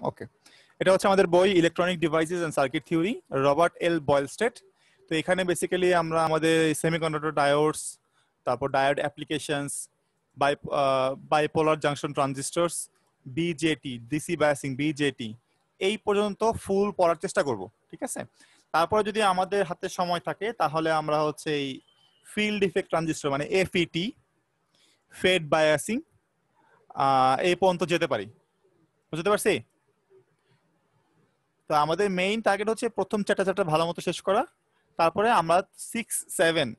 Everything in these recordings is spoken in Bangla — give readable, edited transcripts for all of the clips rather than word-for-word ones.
ওকে, এটা হচ্ছে আমাদের বই electronic devices and circuit theory, Robert L Boylestad. তো এখানে বেসিক্যালি আমরা আমাদের সেমিকন্ডাক্টর ডায়োডস, তারপর diode applications, bipolar junction transistors, BJT, DC biasing, BJT, এই পর্যন্ত ফুল পড়ার চেষ্টা করব, ঠিক আছে? তারপর যদি আমাদের হাতে সময় থাকে তাহলে আমরা হচ্ছে এই ফিল্ড ইফেক্ট ট্রানজিস্টর মানে এফইটি, ফেড বায়াসিং, এই পর্যন্ত যেতে পারি। বুঝতে পারছি? তো আমাদের মেইন টার্গেট হচ্ছে প্রথম চ্যাপ্টার ভালো মতো শেষ করা, তারপরে আমরা 6-7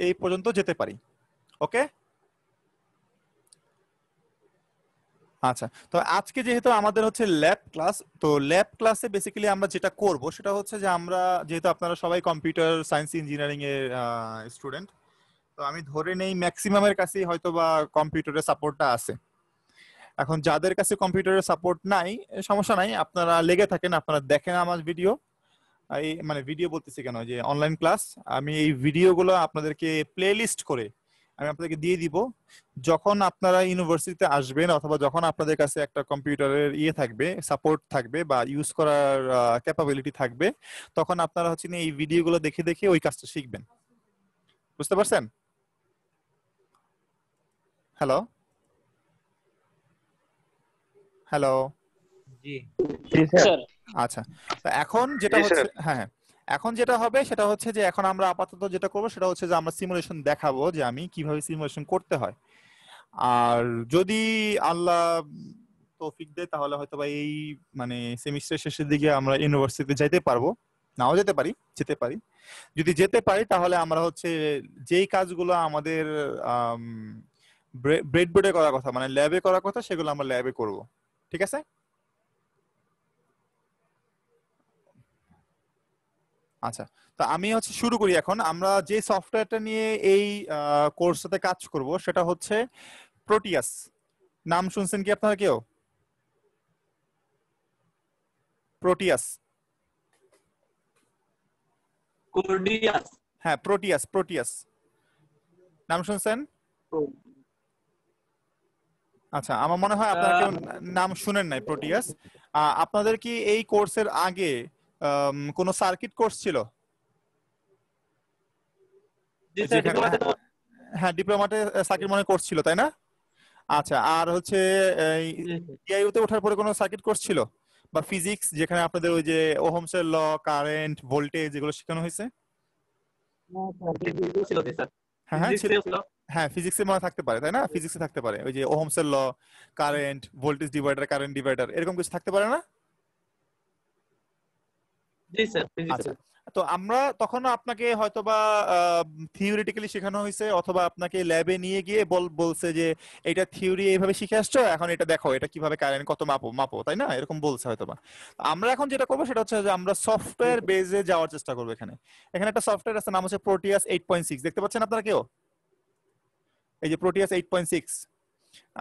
এই পর্যন্ত যেতে পারি। ওকে, আচ্ছা। তো আজকে যেহেতু আমাদের হচ্ছে ল্যাব ক্লাস, তো ল্যাব ক্লাসে বেসিক্যালি আমরা যেটা করব সেটা হচ্ছে যে আমরা যেহেতু আপনারা সবাই কম্পিউটার সায়েন্স ইঞ্জিনিয়ারিং এর স্টুডেন্ট, তো আমি ধরে নেই ম্যাক্সিমামের কাছেই হয়তো বা কম্পিউটারের সাপোর্টটা আছে। এখন যাদের কাছে কম্পিউটারের সাপোর্ট নাই, সমস্যা নাই, আপনারা লেগে থাকেন, আপনারা দেখেন আমার ভিডিও। এই মানে ভিডিও বলতেছি কেন, যে অনলাইন ক্লাস, আমি এই ভিডিওগুলো আপনাদেরকে প্লে লিস্ট করে আমি আপনাদেরকে দিয়ে দিব। যখন আপনারা ইউনিভার্সিটিতে আসবেন অথবা যখন আপনাদের কাছে একটা কম্পিউটারের থাকবে, সাপোর্ট থাকবে বা ইউজ করার ক্যাপাবিলিটি থাকবে, তখন আপনারা হচ্ছে এই ভিডিওগুলো দেখে দেখে ওই কাজটা শিখবেন। বুঝতে পারছেন? হ্যালো হ্যালো জি স্যার। আচ্ছা, তো এখন যেটা হচ্ছে, হ্যাঁ, এখন যেটা হবে সেটা হচ্ছে যে এখন আমরা আপাতত যেটা করবো সেটা হচ্ছে যে আমরা সিমুলেশন দেখাবো যে আমি কিভাবে সিমুলেশন করতে হয়। আর যদি আল্লাহ তৌফিক দেয় তাহলে হয়তো বা এই মানে সেমিস্টার শেষের দিকে আমরা ইউনিভার্সিটিতে যাইতে পারবো, নাও যেতে পারি, যেতে পারি। যদি যেতে পারি তাহলে আমরা হচ্ছে যেই কাজগুলো আমাদের ব্রেডবোর্ডে করার কথা, মানে ল্যাবে করার কথা, সেগুলো আমরা ল্যাবে করব। ঠিক আছে? আচ্ছা, তো আমি হচ্ছে শুরু করি। এখন আমরা যে সফটওয়্যারটা নিয়ে এই কোর্সটাতে কাজ করব সেটা হচ্ছে প্রোটিয়াস। নাম শুনছেন কি আপনারা কেউ? প্রোটিয়াস? কোর্ডিয়াস। হ্যাঁ, প্রোটিয়াস, প্রোটিয়াস নাম শুনছেন? আচ্ছা, আমার মনে হয় আপনারা কেউ নাম শুনেন নাই প্রোটিয়াস। আপনাদের কি এই কোর্সের আগে কোনো সার্কিট কোর্স ছিল? যেখানে, হ্যাঁ, ডিপ্লোমাতে সার্কিট মনে কোর্স ছিল, তাই না? আচ্ছা, আর হচ্ছে টিআইইউতে ওঠার পরে কোনো সার্কিট কোর্স ছিল বা ফিজিক্স, যেখানে আপনাদের ওই যে ওহমসের ল, কারেন্ট, ভোল্টেজ এগুলো শেখানো হয়েছে? হ্যাঁ হ্যাঁ হ্যাঁ, ফিজিক্সে মনে থাকতে পারে, তাই না? ফিজিক্সে থাকতে পারে ওই যে ওহমসের law, current, voltage divider, current divider, এরকম কিছু থাকতে পারে না? আচ্ছা, তো আমরা তখন আপনাকে হয়তোবা থিওরিটিক্যালি শেখানো হয়েছে অথবা আপনাকে ল্যাবে নিয়ে গিয়ে বলছে যে এটা থিওরি এইভাবে শিখে আসছো, এখন এটা দেখো এটা কিভাবে কারেন্ট কত মাপো মাপো, তাই না? এরকম বলছে হয়তোবা। আমরা এখন যেটা করবো সেটা হচ্ছে যে আমরা সফটওয়্যার বেজে যাওয়ার চেষ্টা করবো। এখানে এখানে একটা সফটওয়্যার আছে, নাম হচ্ছে প্রোটিয়াস 8.6। দেখতে পাচ্ছেন আপনারা কেউ? এই যে প্রোটিয়াস 8.6,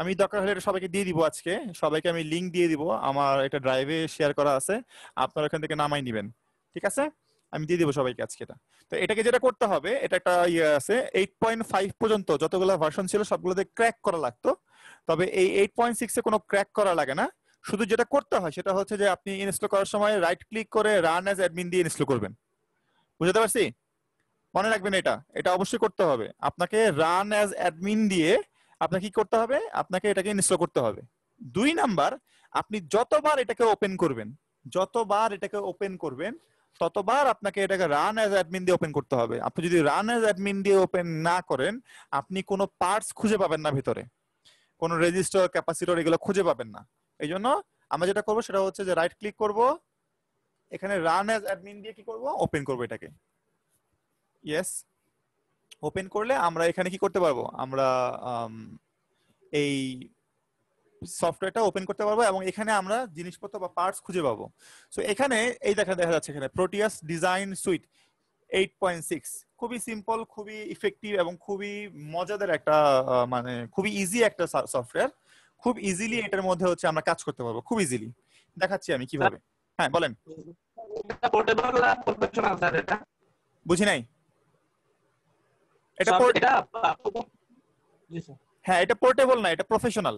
আমি দরকার হলে এটা সবাইকে দিয়ে দিব। আজকে সবাইকে আমি লিংক দিয়ে দিব, আমার এটা ড্রাইভে শেয়ার করা আছে, আপনারা এখান থেকে নামাই নিবেন। ঠিক আছে? আমি দিয়ে দিব সবাইকে আজকে এটা। তো এটাকে যেটা করতে হবে, এটা একটা আছে 8.5 পর্যন্ত যতগুলো ভার্সন ছিল সবগুলোতে ক্র্যাক করা লাগতো। তবে এই 8.6 এ কোনো ক্র্যাক করা লাগে না। শুধু যেটা করতে হয় সেটা হচ্ছে যে আপনি ইনস্টল করার সময় রাইট ক্লিক করে রান অ্যাজ অ্যাডমিন দিয়ে ইনস্টল করবেন। বুঝতে পারছি? মনে রাখবেন, এটা এটা অবশ্যই করতে হবে আপনাকে। রান অ্যাজ অ্যাডমিন দিয়ে আপনাকে কি করতে হবে? আপনাকে এটাকে ইনস্টল করতে হবে। 2 নাম্বার, আপনি যতবার এটাকে ওপেন করবেন, যতবার এটাকে ওপেন করবেন ততবার আপনাকে এটাকে রান অ্যাজ অ্যাডমিন দিয়ে ওপেন করতে হবে। আপনি যদি রান অ্যাজ অ্যাডমিন দিয়ে ওপেন না করেন, আপনি কোনো পার্টস খুঁজে পাবেন না ভিতরে, কোনো রেজিস্টার, ক্যাপাসিটর এগুলো খুঁজে পাবেন না। এই জন্য আমরা যেটা করবো সেটা হচ্ছে যে রাইট ক্লিক করব, এখানে রান অ্যাজ অ্যাডমিন দিয়ে কি করব? ওপেন করব এটাকে। ইয়েস, ওপেন করলে আমরা এখানে কি করতে পারবো? আমরা এই সফটওয়্যারটা ওপেন করতে পারবো এবং এখানে আমরা জিনিসপত্র বা পার্টস খুঁজে পাবো। সো এখানে এই দেখা যাচ্ছে এখানে প্রোটিয়াস ডিজাইন সুইট 8.6, খুবই সিম্পল, খুবই ইফেক্টিভ এবং খুবই মজাদার একটা মানে খুবই ইজি একটা সফটওয়্যার। খুব ইজিলি এটার মধ্যে হচ্ছে আমরা কাজ করতে পারবো, খুব ইজিলি। দেখাচ্ছি আমি কিভাবে। হ্যাঁ বলেন। বুঝি নাই। এটা হ্যাঁ, এটা পোর্টেবল না, এটা প্রফেশনাল।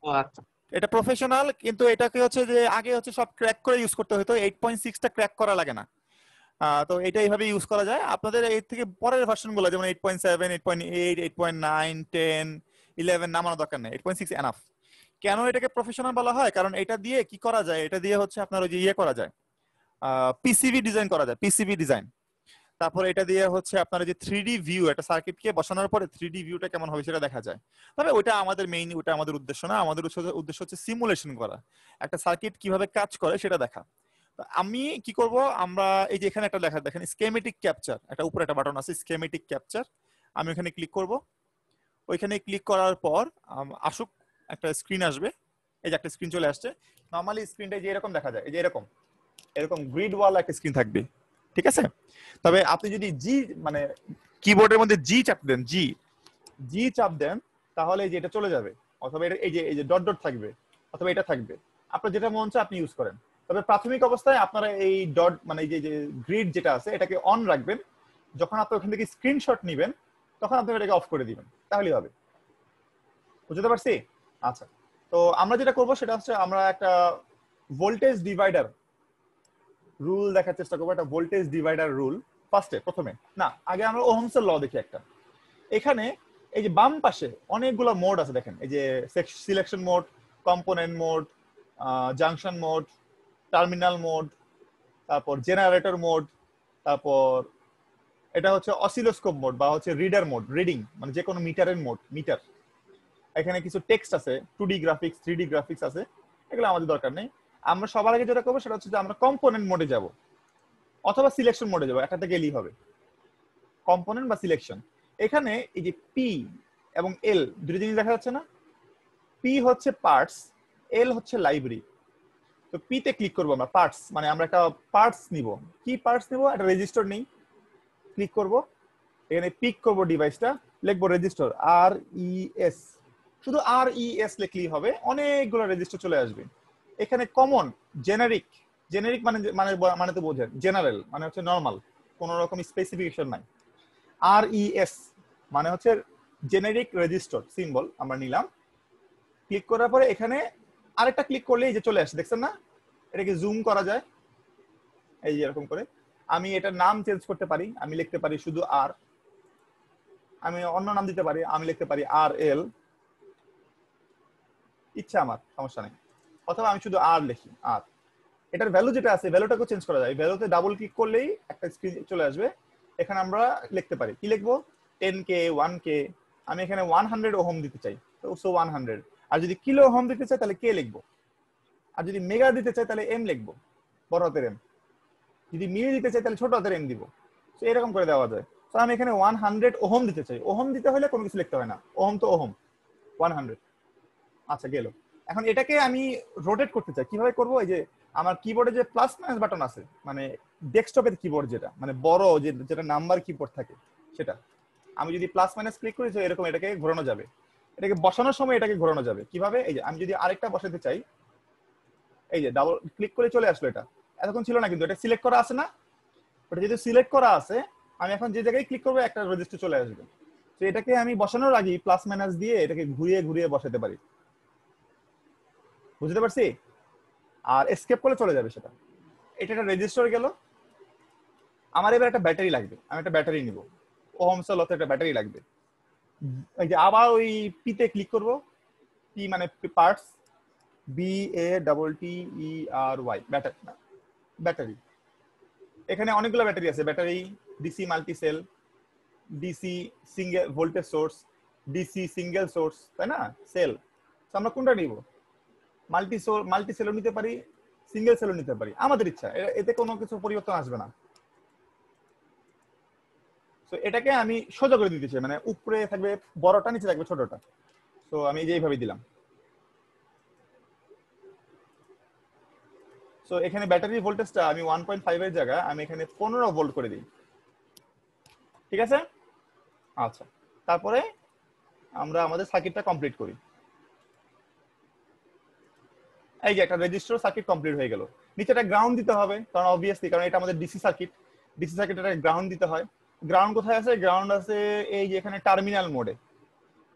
ও আচ্ছা, এটা প্রফেশনাল, কিন্তু এটাকে হচ্ছে যে আগে হচ্ছে সব ক্র্যাক করে ইউজ করতে হতো, 8.6টা ক্র্যাক করা লাগে না। তো এটা এইভাবে ইউজ করা যায়। আপনাদের এর থেকে পরের ভার্সনগুলো যেমন 8.7, 8.8, 8.9, 10, 11 নামানো দরকার নেই, 8.6 এনাফ। কেন এটাকে প্রফেশনাল বলা হয়? কারণ এটা দিয়ে কি করা যায়, এটা দিয়ে হচ্ছে আপনার ওই যে ইয়ে করা যায়, পিসিবি ডিজাইন করা যায়, পিসিবি ডিজাইন। তারপর এটা দিয়ে হচ্ছে আপনার যে 3D ভিউ, একটা সার্কিটকে বসানোর পরে 3D ভিউটা কেমন হবে সেটা দেখা যায়। তবে ওটা আমাদের মেইন, ওটা আমাদের উদ্দেশ্য না। আমাদের উদ্দেশ্য হচ্ছে সিমুলেশন করা, একটা সার্কিট কিভাবে কাজ করে সেটা দেখা। আমি কি করব, আমরা এই যে এখানে একটা লেখা দেখেন স্কেমেটিক ক্যাপচার, একটা উপরে একটা বাটন আছে স্কেমেটিক ক্যাপচার, আমি ওখানে ক্লিক করব। ওইখানে ক্লিক করার পর আসুক একটা স্ক্রিন আসবে। এই যে একটা স্ক্রিন চলে আসছে। নরমালি স্ক্রিনটা যে এরকম দেখা যায়, এই যে এরকম এরকম গ্রিড ওয়াল একটা স্ক্রিন থাকবে, ঠিক আছে? তবে আপনি যদি জি মানে কিবোর্ডের মধ্যে জি চাপ দেন, জি চাপ দেন, তাহলে এই যে এটা চলে যাবে, অথবা এই যে ডট ডট থাকবে, অথবা এটা থাকবে। আপনার যেটা মন চায় আপনি ইউজ করেন। তবে প্রাথমিক অবস্থায় আপনারা এই ডট মানে এই যে গ্রিড যেটা আছে এটাকে অন রাখবেন। যখন আপনি ওখান থেকে স্ক্রিনশট নেবেন তখন আপনি এটাকে অফ করে দিবেন, তাহলেই হবে। বুঝতে পারছি? আচ্ছা, তো আমরা যেটা করব সেটা হচ্ছে আমরা একটা ভোল্টেজ ডিভাইডার রুল দেখার চেষ্টা করবো, একটা ভোল্টেজ ডিভাইডার রুল প্রথমে না, আগে আমরা ওহমস ল দেখি একটা। এখানে এই যে বাম পাশে অনেকগুলো মোড আছে দেখেন, এই যে selection mode, component mode, junction mode, terminal mode, তারপর জেনারেটর মোড, তারপর এটা হচ্ছে অসিলোস্কোপ মোড বা হচ্ছে রিডার মোড, রিডিং মানে যে কোনো মিটারের মোড, মিটার। এখানে কিছু টেক্সট আছে, 2D গ্রাফিক্স, 3D গ্রাফিক্স আছে, এগুলো আমাদের দরকার নেই। আমরা সবার আগে যেটা করবো সেটা হচ্ছে যে আমরা কম্পোনেন্ট মোডে যাব অথবা সিলেকশন মোডে যাবো, একটাতে গেলেই হবে, কম্পোনেন্ট বা সিলেকশন। এখানে এই যে পি এবং এল দুটো জিনিস দেখা যাচ্ছে না? পি হচ্ছে পার্টস, এল হচ্ছে লাইব্রেরি। তো পি তে ক্লিক করবো আমরা, পার্টস মানে আমরা একটা পার্টস নিব। কি পার্টস নিব? একটা রেজিস্টার নেই, ক্লিক করব, এখানে পিক করব ডিভাইসটা, লিখবো রেজিস্টার, আর ই এস। শুধু আর ই এস লিখলেই হবে, অনেকগুলো রেজিস্টার চলে আসবে। এখানে কমন, জেনারিক, জেনারিক মানে মানে মানে তো বোঝেন, জেনারেল মানে হচ্ছে নরমাল, কোন রকম স্পেসিফিকেশন নাই। আর ই এস মানে হচ্ছে জেনারিক রেজিস্টার সিম্বল আমরা নিলাম। ক্লিক করার পরে এখানে আরেকটা ক্লিক করলে এই যে চলে আসে, দেখছেন না? এটাকে জুম করা যায় এই যে এরকম করে। আমি এটার নাম চেঞ্জ করতে পারি, আমি লিখতে পারি শুধু আর, আমি অন্য নাম দিতে পারি, আমি লিখতে পারি আর এল, ইচ্ছা আমার, সমস্যা নেই। অথবা আমি শুধু আর লিখি, আর। এটার ভ্যালু যেটা আছে ভ্যালুটাকে চেঞ্জ করা যায়, ভ্যালুতে ডাবল ক্লিক করলেই একটা স্ক্রিন চলে আসবে। এখানে আমরা লিখতে পারি, কি লিখবো? 10K, 1K। আমি এখানে 100 ওহম দিতে চাই, তো 100। আর যদি কিলো ওহম দিতে চাই তাহলে কে লিখবো, আর যদি মেগা দিতে চাই তাহলে এম লিখবো, বড় হাতের এম। যদি মিলি দিতে চাই তাহলে ছোট হাতের এম দিব। তো এরকম করে দেওয়া যায়। তো আমি এখানে 100 ওহম দিতে চাই। ওহম দিতে হলে কোনো কিছু লিখতে হয় না, ওহম তো ওহম, 100। আচ্ছা গেল। এখন এটাকে আমি রোটেট করতে চাই, কিভাবে করব? এই যে আমার কিবোর্ডে যে প্লাস মাইনাস বাটন আছে, মানে ডেস্কটপের কিবোর্ড যেটা, মানে বড় যেটা নাম্বার কিবোর্ড থাকে সেটা, আমি যদি প্লাস মাইনাস ক্লিক করি তো এরকম এটাকে ঘোরানো যাবে। এটাকে বসানোর সময় এটাকে ঘোরানো যাবে কিভাবে? এই যে আমি যদি আরেকটা বসাতে চাই, এই যে ডাবল ক্লিক করে চলে আসলো। এটা এতক্ষণ ছিল না, কিন্তু এটা সিলেক্ট করা আছে না? ওটা যেহেতু সিলেক্ট করা আছে, আমি এখন যে জায়গায় ক্লিক করবো একটা রেজিস্টার চলে আসবে। তো এটাকে আমি বসানোর আগে প্লাস মাইনাস দিয়ে এটাকে ঘুরিয়ে ঘুরিয়ে বসাতে পারি। বুঝতে পারছি? আর এসকেপ করলে চলে যাবে সেটা। এটা একটা রেজিস্টার গেল। আমার এবার একটা ব্যাটারি লাগবে, আমি একটা ব্যাটারি নিব, ওহমস লতে একটা ব্যাটারি লাগবে। এই যে আবার ওই পিতে ক্লিক করব, পি মানে পার্টস, BATTERY, ব্যাটারি না, ব্যাটারি। এখানে অনেকগুলো ব্যাটারি আছে, battery, DC multi cell, DC single voltage source, DC single source, তাই না? সেল। আমরা কোনটা নিব? মাল্টি সেলও নিতে পারি, সিঙ্গেল সেলও নিতে পারি, আমাদের ইচ্ছা, এতে কোনো কিছু পরিবর্তন আসবে না। তো এটাকে আমি সোজা করে দিতে চাই, মানে উপরে থাকবে বড়টা, নিচে থাকবে ছোটটা। তো আমি এইভাবে দিলাম। সো এখানে ব্যাটারি ভোল্টেজটা আমি 1.5 এর জায়গায় আমি এখানে 15 ভোল্ট করে দিই, ঠিক আছে? আচ্ছা, তারপরে আমরা আমাদের সার্কিটটা কমপ্লিট করি। এই যে একটা রেজিস্টার সার্কিট কমপ্লিট হয়ে গেল। নিচে একটা গ্রাউন্ড দিতে হবে, কারণ অবভিয়াসলি, কারণ এটা আমাদের ডিসি সার্কিট, ডিসি সার্কিট একটা গ্রাউন্ড দিতে হয়। গ্রাউন্ড কোথায় আছে? গ্রাউন্ড আছে এই যে এখানে টার্মিনাল মোডে।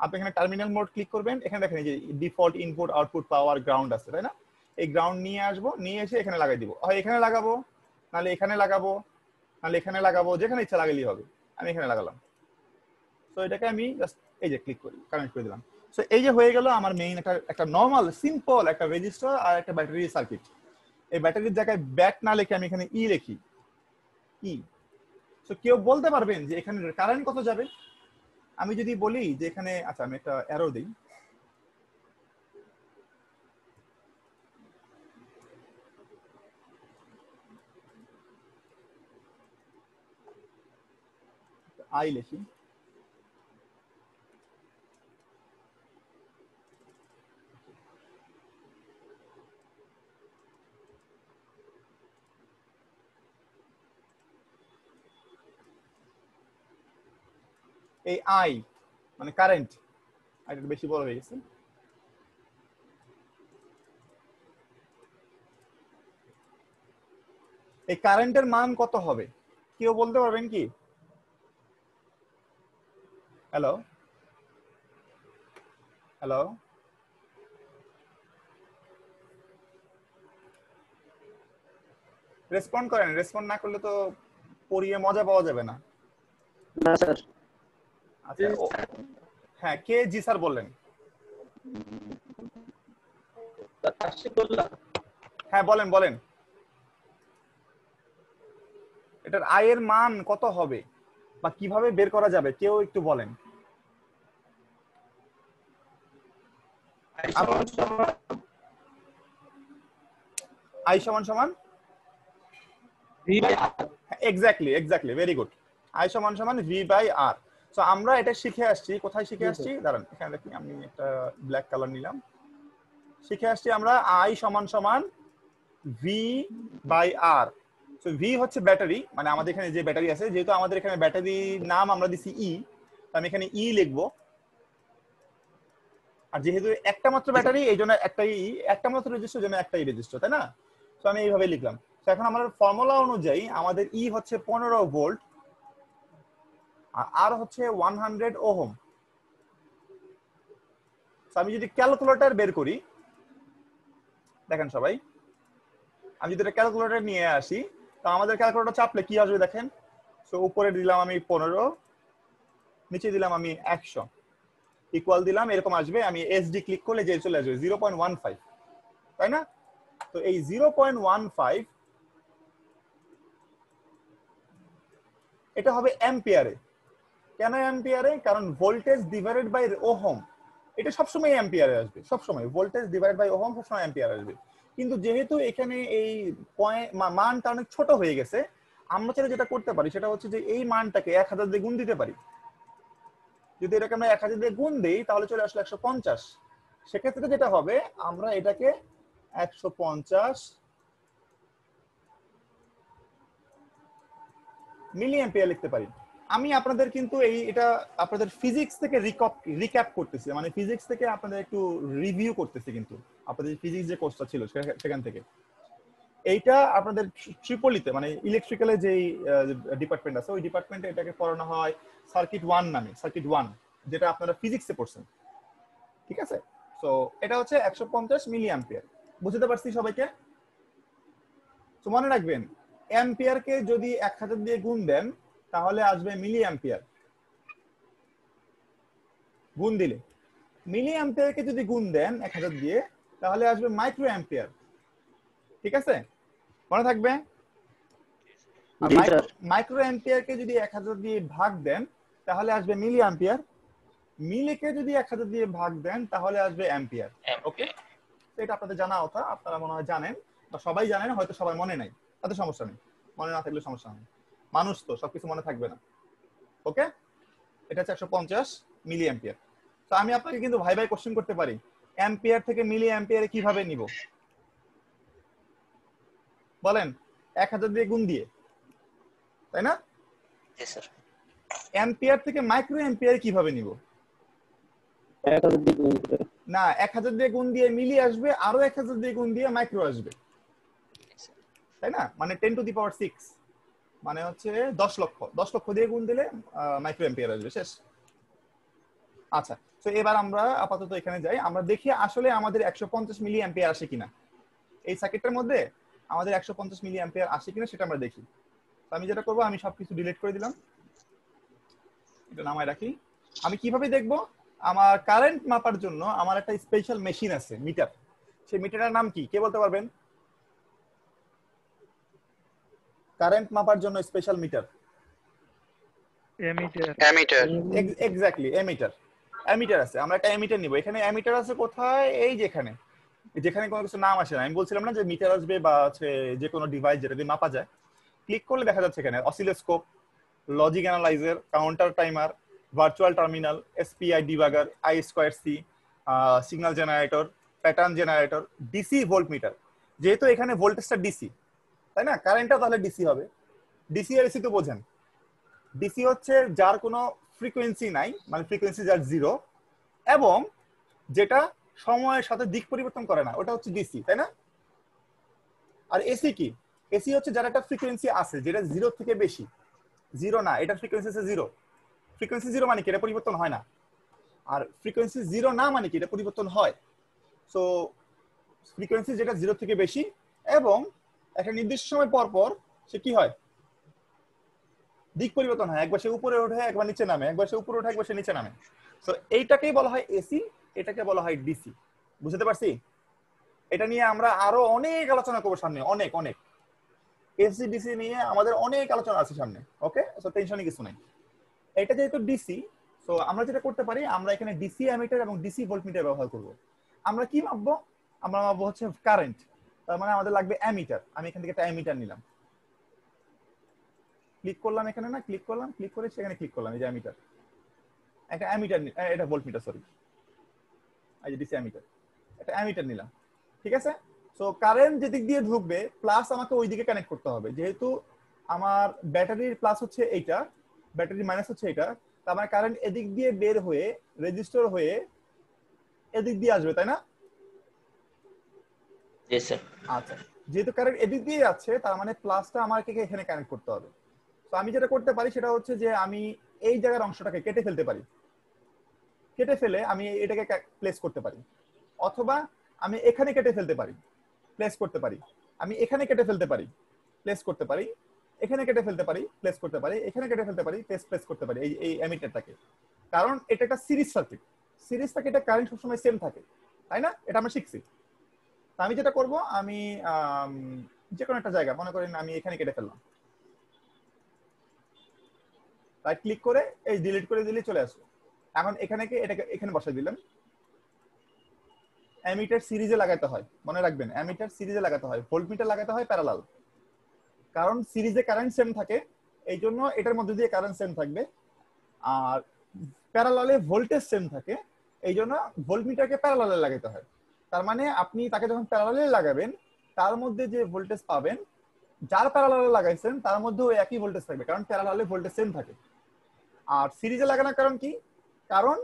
আপনি এখানে টার্মিনাল মোড ক্লিক করবেন, এখানে দেখেন যে ডিফল্ট ইনপুট আউটপুট পাওয়ার গ্রাউন্ড আছে, তাই না? এই গ্রাউন্ড নিয়ে আসবো, নিয়ে এসে এখানে লাগাই দিব, হয় এখানে লাগাবো, নাহলে এখানে লাগাবো, নাহলে এখানে লাগাবো, যেখানে ইচ্ছা লাগালেই হবে। আমি এখানে লাগালাম। তো এটাকে আমি জাস্ট এই যে ক্লিক করি, কানেক্ট করে দিলাম। সো এই যে হয়ে গেল আমার মেইন একটা নর্মাল সিম্পল একটা রেজিস্টার আর একটা ব্যাটারি সার্কিট। এই ব্যাটারির জায়গায় ব্যাট না লিখে আমি এখানে ই লিখি, ই। সো কেউ বলতে পারবেন যে এখানে কারেন্ট কত যাবে? আমি যদি বলি যে এখানে, আচ্ছা আমি একটা অ্যারো দিই, আই লিখি, এই আই মানে কারেন্ট, এটা বেশি বড় হয়ে গেছে। এই কারেন্টের মান কত হবে কেউ বলতে পারবেন কি? হ্যালো হ্যালো, রেসপন্ড করেন, রেসপন্ড না করলে তো পড়িয়ে মজা পাওয়া যাবে না। না স্যার। আচ্ছা হ্যাঁ, কে জি স্যার বললেন? হ্যাঁ বলেন বলেন, এটার আয়ের মান কত হবে বা কিভাবে বের করা যাবে কেউ একটু বলেন। আই সমান সমান exactly exactly, very good. I সমান সমান ভি বাই আর। সো আমরা এটা শিখে আসছি, কোথায় শিখে আসছি দাঁড়ান এখানে দেখি, আমি একটা ব্ল্যাক কালার নিলাম। শিখে আসছি আমরা আই সমান সমান V by R. So V হচ্ছে ব্যাটারি, মানে আমাদের এখানে যে ব্যাটারি আছে, যেহেতু আমাদের এখানে ব্যাটারির নাম আমরা দিছি ই, আমি এখানে ই লিখবো। আর যেহেতু একটা মাত্র ব্যাটারি, এই জন্য একটাই একটা মাত্র রেজিস্টার, জন্য একটাই রেজিস্টার, তাই না? তো আমি এইভাবে লিখলাম। তো এখন আমাদের ফর্মুলা অনুযায়ী আমাদের ই হচ্ছে 15 ভোল্ট আর হচ্ছে 100 ওহম। আমি যদি ক্যালকুলেটর বের করি, দেখেন সবাই, আমি যদি ক্যালকুলেটর নিয়ে আসি, তো আমাদের ক্যালকুলেটর চাপলে কি আসবে দেখেন। তো উপরে দিলাম আমি 15, নিচে দিলাম আমি 100, ইকুয়াল দিলাম, এরকম আসবে। আমি এসডি ক্লিক করলে যে চলে আসবে 0.15, তাই না? তো এই 0.15 এটা হবে অ্যাম্পিয়ারে। কেন অ্যাম্পিয়ারে? কারণ ভোল্টেজ ডিভাইডেড বাই ওহম, এটা সবসময় অ্যাম্পিয়ারে আসবে, সবসময় ভোল্টেজ ডিভাইডেড বাই ওহম সবসময় অ্যাম্পিয়ার আসবে। কিন্তু যেহেতু এখানে এই মানটা অনেক ছোট হয়ে গেছে, আমরা চাইলে যেটা করতে পারি সেটা হচ্ছে যে এই মানটাকে 1000 দিয়ে গুণ দিতে পারি। যদি এটাকে আমরা 1000 দিয়ে গুণ দিই তাহলে চলে আসলে 150। সেক্ষেত্রে যেটা হবে, আমরা এটাকে 150 মিলি অ্যাম্পিয়ার লিখতে পারি। আমি আপনাদের কিন্তু এটা আপনাদের ফিজিক্স থেকে রিক্যাপ করতেছি, মানে ফিজিক্স থেকে আপনাদের একটু রিভিউ করতেছি, কিন্তু আপনাদের ফিজিক্স যে কোর্সটা ছিল সেখান থেকে। এইটা আপনাদের ট্রিপলিতে, মানে ইলেকট্রিক্যালে যে ডিপার্টমেন্ট আছে, ওই ডিপার্টমেন্টে এটাকে পড়ানো হয় সার্কিট 1 নামে, সার্কিট 1, যেটা আপনারা ফিজিক্সে পড়ছেন, ঠিক আছে? সো এটা হচ্ছে 150 মিলি অ্যাম্পিয়ার। বুঝতে পারছি সবাইকে? তো মনে রাখবেন, অ্যাম্পিয়ারকে যদি 1000 দিয়ে গুণ দেন তাহলে আসবে মিলি অ্যাম্পিয়ার। গুণ দিলে মিলি অ্যাম্পিয়ারকে যদি গুণ দেন 1000 দিয়ে তাহলে আসবে মাইক্রো অ্যাম্পিয়ার, ঠিক আছে? মনে থাকবে। আর মাইক্রো অ্যাম্পিয়ারকে যদি 1000 দিয়ে ভাগ দেন তাহলে আসবে মিলি অ্যাম্পিয়ার। মিলিকে যদি 1000 দিয়ে ভাগ দেন তাহলে আসবে অ্যাম্পিয়ার। ওকে, এটা আপনাদের জানা কথা, আপনারা মনে হয় জানেন বা সবাই জানেন, হয়তো সবাই মনে নাই, তাতে সমস্যা নেই, মনে না থাকলে সমস্যা নেই, মানুষ তো সবকিছু মনে থাকবে না। ওকে, এটা হচ্ছে 150 মিলি অ্যাম্পিয়ার। তো আমি আপনাকে কিন্তু ভাই ভাই কোশ্চেন করতে পারি, অ্যাম্পিয়ার থেকে মিলি অ্যাম্পিয়ারে কিভাবে নিব বলেন? 1000 দিয়ে গুণ দিয়ে, তাই না? অ্যাম্পিয়ার থেকে মাইক্রো অ্যাম্পিয়ারে কিভাবে নিব? না, 1000 দিয়ে গুণ দিয়ে মিলি আসবে, আরো 1000 দিয়ে গুণ দিয়ে মাইক্রো আসবে, তাই না? মানে 10 টু দি পাওয়ার 6, মানে হচ্ছে 10 লক্ষ, 10 লক্ষ দিয়ে গুণ দিলে মাইক্রো অ্যাম্পিয়ার আসবে, শেষ। আচ্ছা, তো এবার আমরা আপাতত এখানে যাই, আমরা দেখি আসলে আমাদের 150 মিলি অ্যাম্পিয়ার আসে কিনা এই সার্কিটটার মধ্যে, আমাদের 150 মিলি অ্যাম্পিয়ার আসে কিনা সেটা আমরা দেখি। তো আমি যেটা করব, আমি সবকিছু ডিলিট করে দিলাম, এটা নামায় রাখি। আমি কিভাবে দেখব? আমার কারেন্ট মাপার জন্য আমার একটা স্পেশাল মেশিন আছে, মিটার। সেই মিটারের নাম কি, কে বলতে পারবেন? কারেন্ট মাপার জন্য special meter. Ammeter. Exactly, ammeter. Ammeter আছে, আমরা একটা অ্যামিটার নিব। এখানে অ্যামিটার আছে কোথায়? এই যেখানে, যেখানে কোনো কিছু নাম আসে না। আমি বলছিলাম না যে মিটার আসবে বা হচ্ছে যে কোনো ডিভাইস যেটা দিয়ে মাপা যায়। ক্লিক করলে দেখা যাচ্ছে এখানে oscilloscope, logic analyser, counter timer, virtual terminal, SPI debugger, I square C, signal generator, pattern generator, DC volt meter. যেহেতু এখানে ভোল্টেজটা ডিসি, তাই না, কারেন্টটা তাহলে ডিসি হবে। ডিসি আর এসি তো বোঝেন। ডিসি হচ্ছে যার কোনো ফ্রিকোয়েন্সি নাই, মানে ফ্রিকোয়েন্সি যার জিরো, এবং যেটা সময়ের সাথে দিক পরিবর্তন করে না, ওটা হচ্ছে ডিসি, তাই না? আর এসি কি? এসি হচ্ছে যার একটা ফ্রিকোয়েন্সি আছে যেটা জিরো থেকে বেশি। জিরো না, এটার ফ্রিকোয়েন্সি আছে জিরো। ফ্রিকোয়েন্সি জিরো মানে কি, এটা পরিবর্তন হয় না। আর ফ্রিকোয়েন্সি জিরো না মানে কি, এটা পরিবর্তন হয়। সো ফ্রিকোয়েন্সি যেটা জিরো থেকে বেশি এবং একটা নির্দিষ্ট সময় পর পর সে কি হয়, দিক পরিবর্তন হয়, একবার সে উপরে ওঠে একবার নিচে নামে, একবার সে উপরে ওঠে একবার সে নিচে নামে। তো এইটাকেই বলা হয় এসি, এটাকে বলা হয় ডিসি। বুঝতে পারছি? এটা নিয়ে আমরা আরো অনেক আলোচনা করবো সামনে, অনেক অনেক। এসি ডিসি নিয়ে আমাদের অনেক আলোচনা আছে সামনে, ওকে? সো টেনশনই কিছু নাই। এটা যেহেতু ডিসি, তো আমরা যেটা করতে পারি, আমরা এখানে ডিসি অ্যামিটার এবং ডিসি ভোল্টমিটার ব্যবহার করব। আমরা কি মাপবো? আমরা মাপবো হচ্ছে কারেন্ট। তার মানে আমাদের লাগবে অ্যামিটার। আমি এখান থেকে একটা অ্যামিটার নিলাম, ক্লিক করলাম এখানে, না ক্লিক করলাম, ক্লিক করে সেখানে ক্লিক করলাম, এই যে অ্যামিটার, একটা অ্যামিটার, এটা ভোল্টমিটার, সরি, এই যে ডিসি অ্যামিটার, একটা অ্যামিটার নিলাম। ঠিক আছে? সো কারেন্ট যেদিক দিয়ে ঢুকবে প্লাস আমাকে ওই দিকে কানেক্ট করতে হবে। যেহেতু আমার ব্যাটারির প্লাস হচ্ছে এইটা, ব্যাটারির মাইনাস হচ্ছে এটা, তার মানে কারেন্ট এদিক দিয়ে বের হয়ে রেজিস্টার হয়ে এদিক দিয়ে আসবে, তাই না? জি স্যার। আচ্ছা, যেহেতু কারেন্ট এদিক দিয়ে যাচ্ছে তার মানে প্লাসটা আমাকে এখানে কানেক্ট করতে হবে। তো আমি যেটা করতে পারি সেটা হচ্ছে যে আমি এই জায়গার অংশটাকে কেটে ফেলতে পারি, কেটে ফেলে আমি এটাকে প্লেস করতে পারি, অথবা আমি এখানে কেটে ফেলতে পারি, প্লেস করতে পারি, আমি এখানে কেটে ফেলতে পারি, প্লেস করতে পারি, এখানে কেটে ফেলতে পারি, প্লেস করতে পারি, এখানে কেটে ফেলতে পারি, প্লেস করতে পারি এই এই অ্যামিটারটাকে। কারণ এটা একটা সিরিজ সার্কিট, সিরিজ সার্কিটে কারেন্ট সবসময় সেম থাকে, তাই না? এটা আমরা শিখছি। তা আমি যেটা করব, আমি যে কোনো একটা জায়গা মনে করেন আমি এখানে কেটে ফেললাম, তাই ক্লিক করে এই ডিলিট করে দিলে চলে আসবে। এখন এখানে এটাকে এখানে বসাই দিলাম। অ্যামিটার সিরিজে লাগাতে হয়, মনে রাখবেন, অ্যামিটার সিরিজে লাগাতে হয়, ভোল্টমিটার লাগাতে হয় প্যারালাল। কারণ সিরিজে কারেন্ট সেম থাকে, এই জন্য এটার মধ্যে দিয়ে কারেন্ট সেম থাকবে। আর প্যারালালে ভোল্টেজ সেম থাকে, এই জন্য ভোল্টমিটারকে প্যারালালে লাগাতে হয়। তার মানে আপনি তাকে যখন প্যারালালে লাগাবেন তার মধ্যে যে ভোল্টেজ পাবেন, যার প্যারালালে লাগাইছেন তার মধ্যে ওই একই ভোল্টেজ থাকবে, কারণ প্যারালালে ভোল্টেজ সেম থাকে। আর সিরিজে লাগানোর কারণ কি? কারণ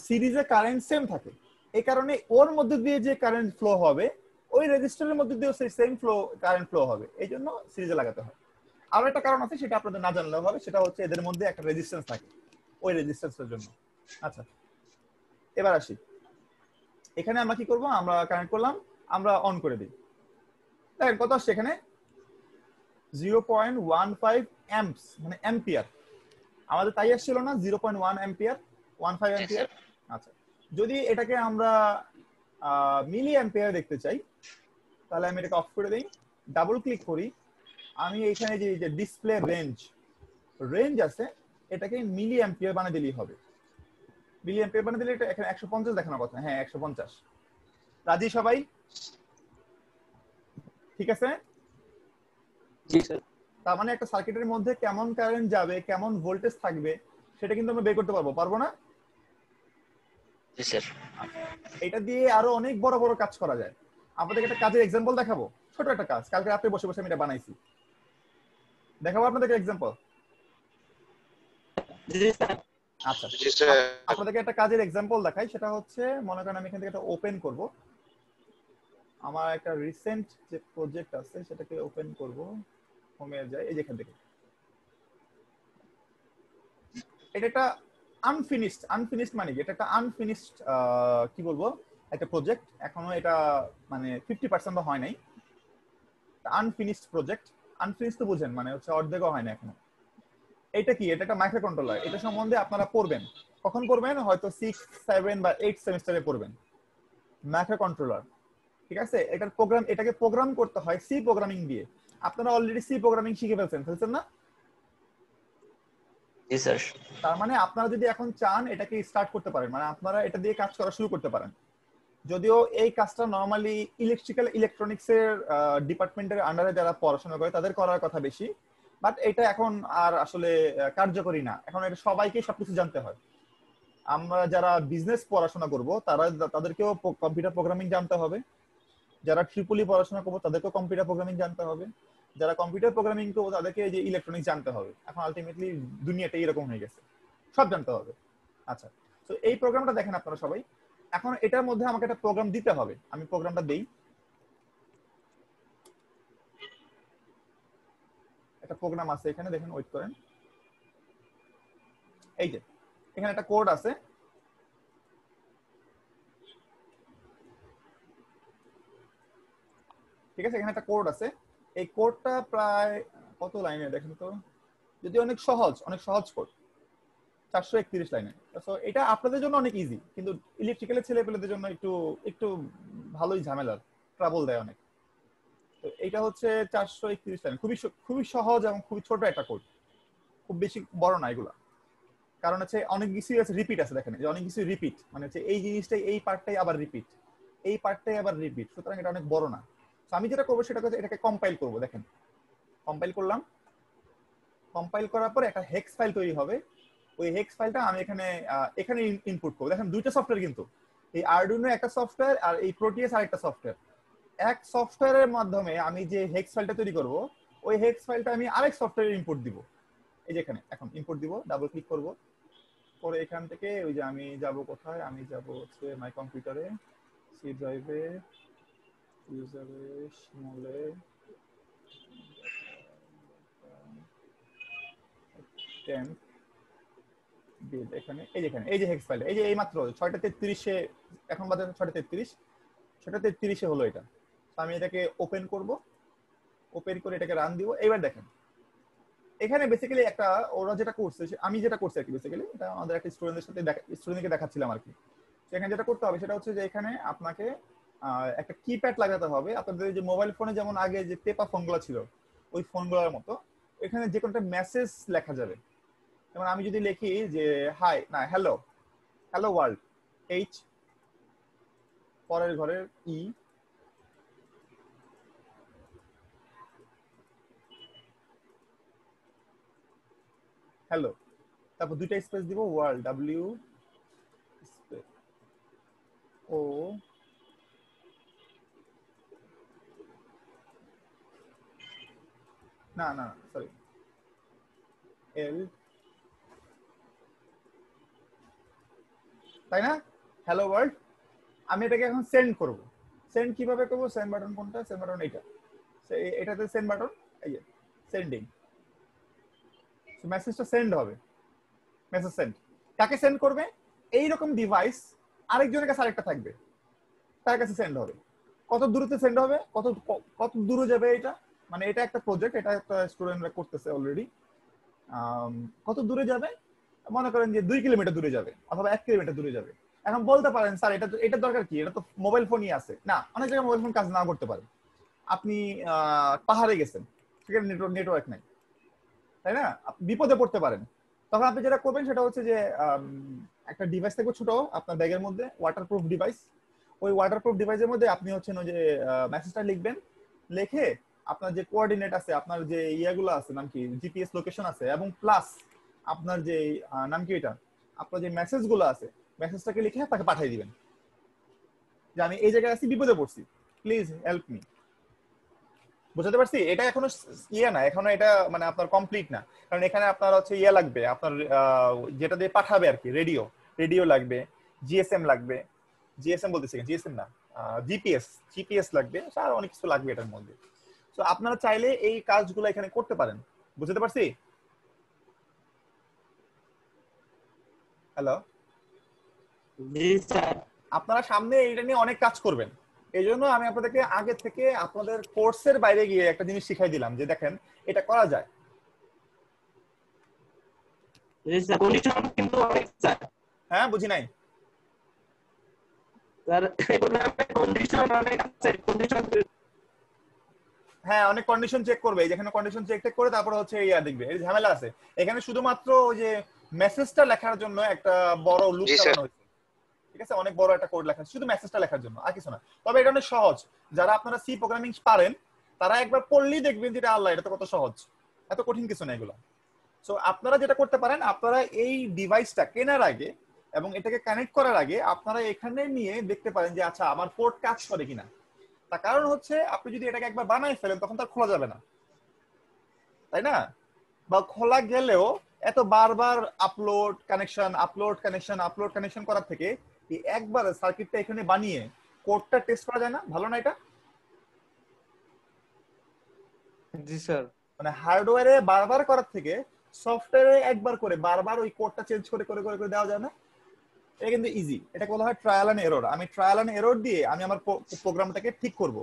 সিরিজে কারেন্ট সেম থাকে, এই কারণে ওর মধ্যে দিয়ে যে কারেন্ট ফ্লো হবে ওই রেজিস্টারের মধ্যে দিয়েও সেই সেম ফ্লো কারেন্ট ফ্লো হবে, এই জন্য সিরিজে লাগাতে হয়। আরো একটা কারণ আছে, সেটা আপনাদের না জানলেও হবে, সেটা হচ্ছে এদের মধ্যে একটা রেজিস্ট্যান্স থাকে, ওই রেজিস্ট্যান্সের জন্য। আচ্ছা, এবার আসি, এখানে আমরা কি করব, আমরা কানেক্ট করলাম, আমরা অন করে দিই। দেখেন কত আসছে এখানে, 0.15 অ্যাম্পস, মানে অ্যাম্পিয়ার। আমাদের তাই আসছিল না, 0.1 অ্যাম্পিয়ার, 15 অ্যাম্পিয়ার। আচ্ছা, যদি এটাকে আমরা মিলি অ্যাম্পিয়ার দেখতে চাই তাহলে আমি এটাকে অফ করে দেই, ডাবল ক্লিক করি, আমি এখানে যে ডিসপ্লে রেঞ্জ আছে এটাকে মিলি অ্যাম্পিয়ার বানিয়ে দিলেই হবে। মিলি অ্যাম্পিয়ার বানিয়ে দিলে এটা এখানে 150 দেখানোর কথা, হ্যাঁ 150। রাজি সবাই? ঠিক আছে? জি স্যার। তার মানে একটা সার্কিটের মধ্যে কেমন কারেন্ট যাবে, কেমন ভোল্টেজ থাকবে সেটা কিন্তু আমরা বের করতে পারবো না? জি স্যার। এটা দিয়ে আরো অনেক বড় বড় কাজ করা যায়। আপনাদেরকে একটা কাজের এক্সাম্পল দেখাবো, ছোট একটা কাজ, কালকে রাতে বসে বসে আমি এটা বানাইছি, দেখাবো আপনাদেরকে এক্সাম্পল। জি স্যার। আচ্ছা, আপনাদেরকে একটা কাজের এক্সাম্পল দেখাই, সেটা হচ্ছে মনে করেন আমি এখান থেকে একটা ওপেন করব, আমার একটা রিসেন্ট যে প্রজেক্ট আছে সেটাকে ওপেন করব, হোমে যাই, এই যেখান থেকে, এটা একটা আনফিনিশড মানে কি, এটা একটা আনফিনিশড কি বলবো একটা প্রজেক্ট, এখনো এটা মানে 50% হয় নাই, আনফিনিশড প্রজেক্ট। আনফিনিশড তো বুঝেন, মানে হচ্ছে অর্ধেকও হয় না এখনো। এটা কি, এটা একটা মাইক্রো কন্ট্রোলার। এটা সম্বন্ধে আপনারা পড়বেন, কখন পড়বেন, হয়তো 6, 7 বা 8 সেমিস্টারে পড়বেন মাইক্রো কন্ট্রোলার। ঠিক আছে, এটার প্রোগ্রাম, এটাকে প্রোগ্রাম করতে হয় সি প্রোগ্রামিং দিয়ে। আপনারা অলরেডি সি প্রোগ্রামিং শিখে ফেলছেন না? জি স্যার। তার মানে আপনারা যদি এখন চান এটাকে স্টার্ট করতে পারেন, মানে আপনারা এটা দিয়ে কাজ করা শুরু করতে পারেন। যদিও এই কাজটা নরমালি ইলেকট্রনিক্স এর ডিপার্টমেন্টের আন্ডারে যারা পড়াশোনা করে তাদের করার কথা বেশি, বাট এটা এখন আর আসলে কার্যকরী না, এখন এটা সবাইকে সবকিছু জানতে হয়। আমরা যারা বিজনেস পড়াশোনা করব তারা, তাদেরকেও কম্পিউটার প্রোগ্রামিং জানতে হবে। যারা ট্রিপলি পড়াশোনা করবো তাদেরকেও কম্পিউটার প্রোগ্রামিং জানতে হবে। যারা কম্পিউটার প্রোগ্রামিং করবো তাদেরকে যে ইলেকট্রনিক্স জানতে হবে। এখন আলটিমেটলি দুনিয়াটা এরকম হয়ে গেছে, সব জানতে হবে। আচ্ছা, তো এই প্রোগ্রামটা দেখেন আপনারা সবাই। এখন এটার মধ্যে আমাকে একটা প্রোগ্রাম দিতে হবে, আমি প্রোগ্রামটা দেই। একটা প্রোগ্রাম আছে এখানে, দেখেন, ওয়েট করেন। এই যে এখানে একটা কোড আছে, ঠিক আছে, এখানে একটা কোড আছে। এই কোডটা প্রায় কত লাইনে দেখেন তো, যদি অনেক সহজ, অনেক সহজ কোড, 431 লাইনে। তো এটা আপনাদের জন্য অনেক ইজি, কিন্তু ইলেকট্রিক্যালের ছেলেপেলেদের জন্য একটু একটু ভালোই ঝামেলার, ট্রাবল দেয় অনেক। তো এটা হচ্ছে 431 লাইন, খুবই খুবই সহজ এবং খুবই ছোট একটা কোড, খুব বেশি বড় না এগুলা। কারণ হচ্ছে অনেক কিছু আছে, রিপিট আছে, দেখেন যে অনেক কিছু রিপিট, মানে হচ্ছে এই জিনিসটাই, এই পার্টটাই আবার রিপিট, এই পার্টটাই আবার রিপিট, সুতরাং এটা অনেক বড় না। তো আমি যেটা করবো সেটা হচ্ছে এটাকে কম্পাইল করবো। দেখেন, কম্পাইল করলাম, কম্পাইল করার পর একটা হেক্স ফাইল তৈরি হবে। ওই হেক্স ফাইলটা আমি এখানে এখানে ইনপুট করবো। দেখেন দুইটা সফটওয়্যার কিন্তু, এই আরডুইনো একটা সফটওয়্যার আর এই প্রোটিয়াস আরেকটা সফটওয়্যার। এক সফটওয়্যারের মাধ্যমে আমি যে হেক্স ফাইলটা তৈরি করব, ওই হেক্স ফাইলটা আমি আরেক সফটওয়্যারে ইনপুট দিব। এই যে এখানে এখন ইনপুট দিব, ডাবল ক্লিক করব, পরে এখান থেকে ওই যে আমি যাব কোথায়, আমি যাব হচ্ছে মাই কম্পিউটারে, সি ড্রাইভে, ইউজারে, স্মলে, টেম্প, এখানে এই যে এখানে এই যে হেক্স ফাইল, এই যে এই মাত্র 6:33-এ, এখন বাজে 6:33, 6:33-এ হলো এটা। তো আমি এটাকে ওপেন করব, ওপেন করে এটাকে রান দিব। এবার দেখেন এখানে বেসিক্যালি একটা, ওরা যেটা করছে, আমি যেটা করছি আর কি, বেসিক্যালি এটা আমাদের একটা স্টুডেন্টের সাথে স্টুডেন্টকে দেখাচ্ছিলাম আর কি। সেখানে যেটা করতে হবে সেটা হচ্ছে যে এখানে আপনাকে একটা কিপ্যাড লাগাতে হবে। আপনাদের যে মোবাইল ফোনে যেমন আগে যে টেপা ফোনগুলো ছিল, ওই ফোনগুলোর মতো এখানে যে কোনো একটা মেসেজ লেখা যাবে। যেমন আমি যদি লিখি যে হাই, না হ্যালো, হ্যালো ওয়ার্ল্ড, এইচ, পরের ঘরের ই, হ্যালো, তারপর দুইটা স্পেস দিব, ওয়ার্ল্ড, ডাব্লিউ ও, না না সরি, এল, তাই না, হ্যালো ওয়ার্ল্ড। আমি এটাকে এখন সেন্ড করব। সেন্ড কিভাবে করব, সেন্ড বাটন কোনটা, সেন্ড বাটন এইটা, এটাতে সেন্ড বাটন, এই যে সেন্ডিং, মেসেজটা সেন্ড হবে। মেসেজ সেন্ড, কাকে সেন্ড করবে, এইরকম ডিভাইস আরেকজনের কাছে আরেকটা থাকবে, তার কাছে সেন্ড হবে। কত দূরত্বে সেন্ড হবে, কত কত দূরে যাবে এটা, মানে এটা একটা প্রজেক্ট, এটা একটা স্টুডেন্টরা করতেছে অলরেডি। কত দূরে যাবে, মনে করেন যে 2 কিলোমিটার দূরে যাবে অথবা 1 কিলোমিটার দূরে যাবে। এখন বলতে পারেন স্যার এটা এটা দরকার কি, এটা তো মোবাইল ফোনই আছে। না, অনেক জায়গায় মোবাইল ফোন কাজ না করতে পারে। আপনি পাহাড়ে গেছেন, সেখানে নেটওয়ার্ক নাই, তাই না, বিপদে পড়তে পারেন। তখন আপনি যেটা করবেন সেটা হচ্ছে যে একটা ডিভাইস থাকবে ছোট আপনার ব্যাগের মধ্যে, ওয়াটারপ্রুফ ডিভাইস। ওই ওয়াটারপ্রুফ ডিভাইসের মধ্যে আপনি হচ্ছেন ওই যে মেসেজটা লিখবেন, লিখে আপনার যে কোঅর্ডিনেট আছে, আপনার যে ইয়াগুলো আছে, নাম কি, জিপিএস লোকেশন আছে, এবং প্লাস আপনার যে নাম কি এটা, আপনার যে মেসেজগুলো আছে, মেসেজটাকে লিখে তাকে পাঠিয়ে দিবেন যে আমি এই জায়গায় আছি, বিপদে পড়ছি, প্লিজ হেল্প মি। বুঝতে পারছি, এটা এখনো ইয়ে না, এখনো এটা মানে আপনার কমপ্লিট না। কারণ এখানে আপনার হচ্ছে ইয়ে লাগবে, আপনার যেটা দিয়ে পাঠাবে আর কি, রেডিও, রেডিও লাগবে, জিএসএম লাগবে, জিএসএম বলতেছি, জিএসএম না, জিপিএস, জিপিএস লাগবে, আর অনেক কিছু লাগবে এটার মধ্যে। তো আপনারা চাইলে এই কাজগুলো এখানে করতে পারেন। বুঝতে পারছি? হ্যালো, জি স্যার। আপনারা সামনে এটা নিয়ে অনেক কাজ করবেন, এই জন্য আমি আপনাদেরকে আগে থেকে আপনাদের কোর্সের বাইরে গিয়ে একটা জিনিস শিখাই দিলাম যে দেখেন এটা করা যায়। জি স্যার, কন্ডিশন কিন্তু অনেক স্যার। হ্যাঁ, বুঝি নাই। স্যার এগুলো কন্ডিশন অনেক আছে, কন্ডিশন। হ্যাঁ, অনেক কন্ডিশন চেক করবে, যেখানে কন্ডিশন চেক টেক করে তারপরে হচ্ছে ইয়া দেখবে, এই ঝামেলা আছে। এখানে শুধুমাত্র ওই যে মেসেজটা লেখার জন্য একটা বড় লুপ জি স্যার। চালানো হয়েছে, ঠিক আছে, অনেক বড় একটা কোড লেখা শুধু মেসেজটা লেখার জন্য, আর কিছু না। তবে এটা অনেক সহজ, যারা আপনারা সি প্রোগ্রামিং পারেন তারা একবার পড়লেই দেখবেন যে আল্লাহ এটা তো কত সহজ, এত কঠিন কিছু না এগুলো। সো আপনারা যেটা করতে পারেন, আপনারা এই ডিভাইসটা কেনার আগে এবং এটাকে কানেক্ট করার আগে আপনারা এখানে নিয়ে দেখতে পারেন যে আচ্ছা আমার পোর্ট কাজ করে কিনা। তার কারণ হচ্ছে আপনি যদি এটাকে একবার বানাই ফেলেন তখন তার খোলা যাবে না, তাই না? বা খোলা গেলেও এত বারবার upload connection upload connection upload connection করার থেকে এই একবার সার্কিটটা এখানে বানিয়ে কোডটা টেস্ট করা যায় না? ভালো না এটা? জি স্যার। মানে হার্ডওয়্যারে বারবার করার থেকে সফটওয়্যারে একবার করে বারবার ওই কোডটা চেঞ্জ করে করে করে করে দেওয়া যায় না? এটা কিন্তু ইজি, এটাকে বলা হয় ট্রায়াল এন্ড এরর। আমি ট্রায়াল এন্ড এরর দিয়ে আমি আমার প্রোগ্রামটাকে ঠিক করব।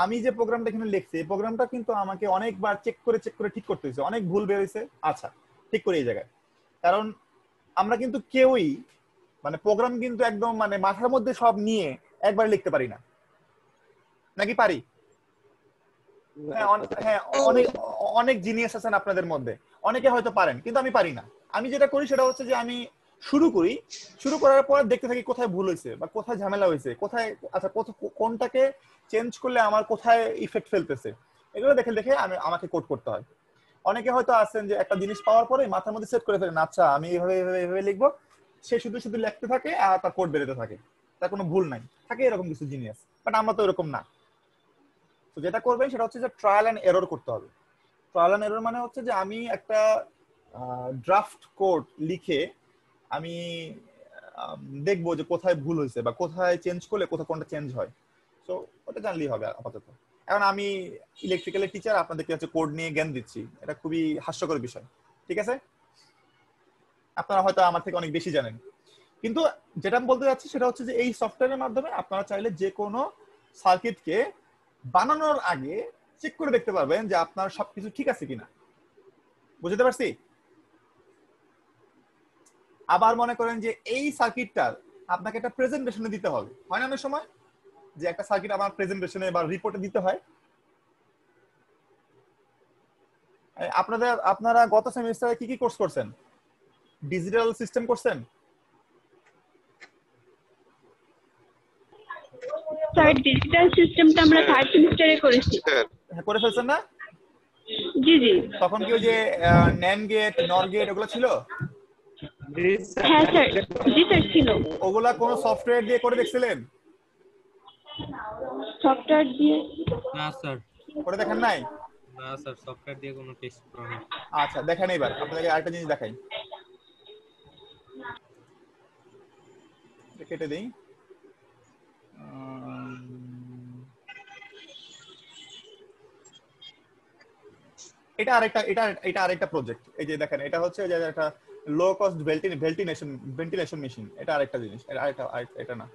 আমি যে প্রোগ্রামটা এখানে লিখছি এই প্রোগ্রামটা কিন্তু আমাকে অনেকবার চেক করে ঠিক করতে হয়েছে, অনেক ভুল বের হয়েছে, আচ্ছা ঠিক করে এই জায়গায়। কারণ আমরা কিন্তু কেউই মানে প্রোগ্রাম কিন্তু একদম মানে মাথার মধ্যে সব নিয়ে একবার লিখতে পারি না, নাকি পারি? হ্যাঁ, অনেক অনেক জিনিয়াস আছেন আপনাদের মধ্যে, অনেকে হয়তো পারেন কিন্তু আমি পারি না। আমি যেটা করি সেটা হচ্ছে যে আমি শুরু করি, শুরু করার পর দেখতে থাকি কোথায় ভুল হয়েছে বা কোথায় ঝামেলা হয়েছে, কোথায় আচ্ছা কোনটাকে চেঞ্জ করলে আমার কোথায় ইফেক্ট ফেলতেছে, এগুলো দেখে দেখে আমাকে কোড করতে হয়। অনেকে হয়তো আছেন যে একটা জিনিস পাওয়ার পরে মাথার মধ্যে সেট করে ফেলেন, আচ্ছা আমি এইভাবে এইভাবে এইভাবে লিখবো, সে শুধু শুধু লিখতে থাকে আর তার কোড বেরোতে থাকে, তার কোনো ভুল নাই, থাকে এরকম কিছু জিনিয়াস। বাট আমরা তো এরকম না। তো যেটা করবেন সেটা হচ্ছে যে ট্রায়াল এন্ড এরর করতে হবে। ট্রায়াল এন্ড এরর মানে হচ্ছে যে আমি একটা ড্রাফট কোড লিখে আমি দেখবো যে কোথায় ভুল হয়েছে বা কোথায় চেঞ্জ করলে কোথায় কোনটা চেঞ্জ হয়। তো ওটা জানলেই হবে আপাতত। এখন আমি ইলেকট্রিক্যালের টিচার, আপনাদেরকে হচ্ছে কোড নিয়ে জ্ঞান দিচ্ছি, এটা খুবই হাস্যকর বিষয়, ঠিক আছে? আপনারা হয়তো আমার থেকে অনেক বেশি জানেন, কিন্তু যেটা আমি বলতে চাচ্ছি সেটা হচ্ছে যে এই সফটওয়্যারের মাধ্যমে আপনারা চাইলে যে কোনো সার্কিটকে বানানোর আগে চেক করে দেখতে পারবেন যে আপনার সবকিছু ঠিক আছে কিনা। বুঝতে পারছি? আবার মনে করেন যে এই সার্কিটটার আপনাকে একটা প্রেজেন্টেশনে দিতে হবে, হয় না অনেক সময় যে একটা সার্কিট আমার প্রেজেন্টেশনে বা রিপোর্টে দিতে হয়। আপনারা গত সেমিস্টারে কি কি কোর্স করছেন? ডিজিটাল সিস্টেম করছেন? স্যার ডিজিটাল সিস্টেমটা আমরা থার্ড সেমিস্টারে করেছি। হ্যাঁ, করে ফেলছেন না? জি জি। তখন কি ওই যে ন্যান্ড গেট নর গেট ওগুলো ছিল? হ্যাঁ স্যার, জি স্যার ছিল। ওগুলা কোন সফটওয়্যার দিয়ে করে দেখছিলেন? সফটওয়্যার দিয়ে না স্যার। করে দেখেন নাই? না স্যার, সফটওয়্যার দিয়ে কোনো টেস্ট করা হয়নি। আচ্ছা দেখেন, এবার আপনাদেরকে আরেকটা জিনিস দেখাই, এটা কেটে দেই। এটা আরেকটা প্রজেক্ট। এই যে দেখেন, এটা হচ্ছে যে একটা লো কস্ট ভেন্টিলেশন মেশিন, এটা আরেকটা জিনিস, এটা না।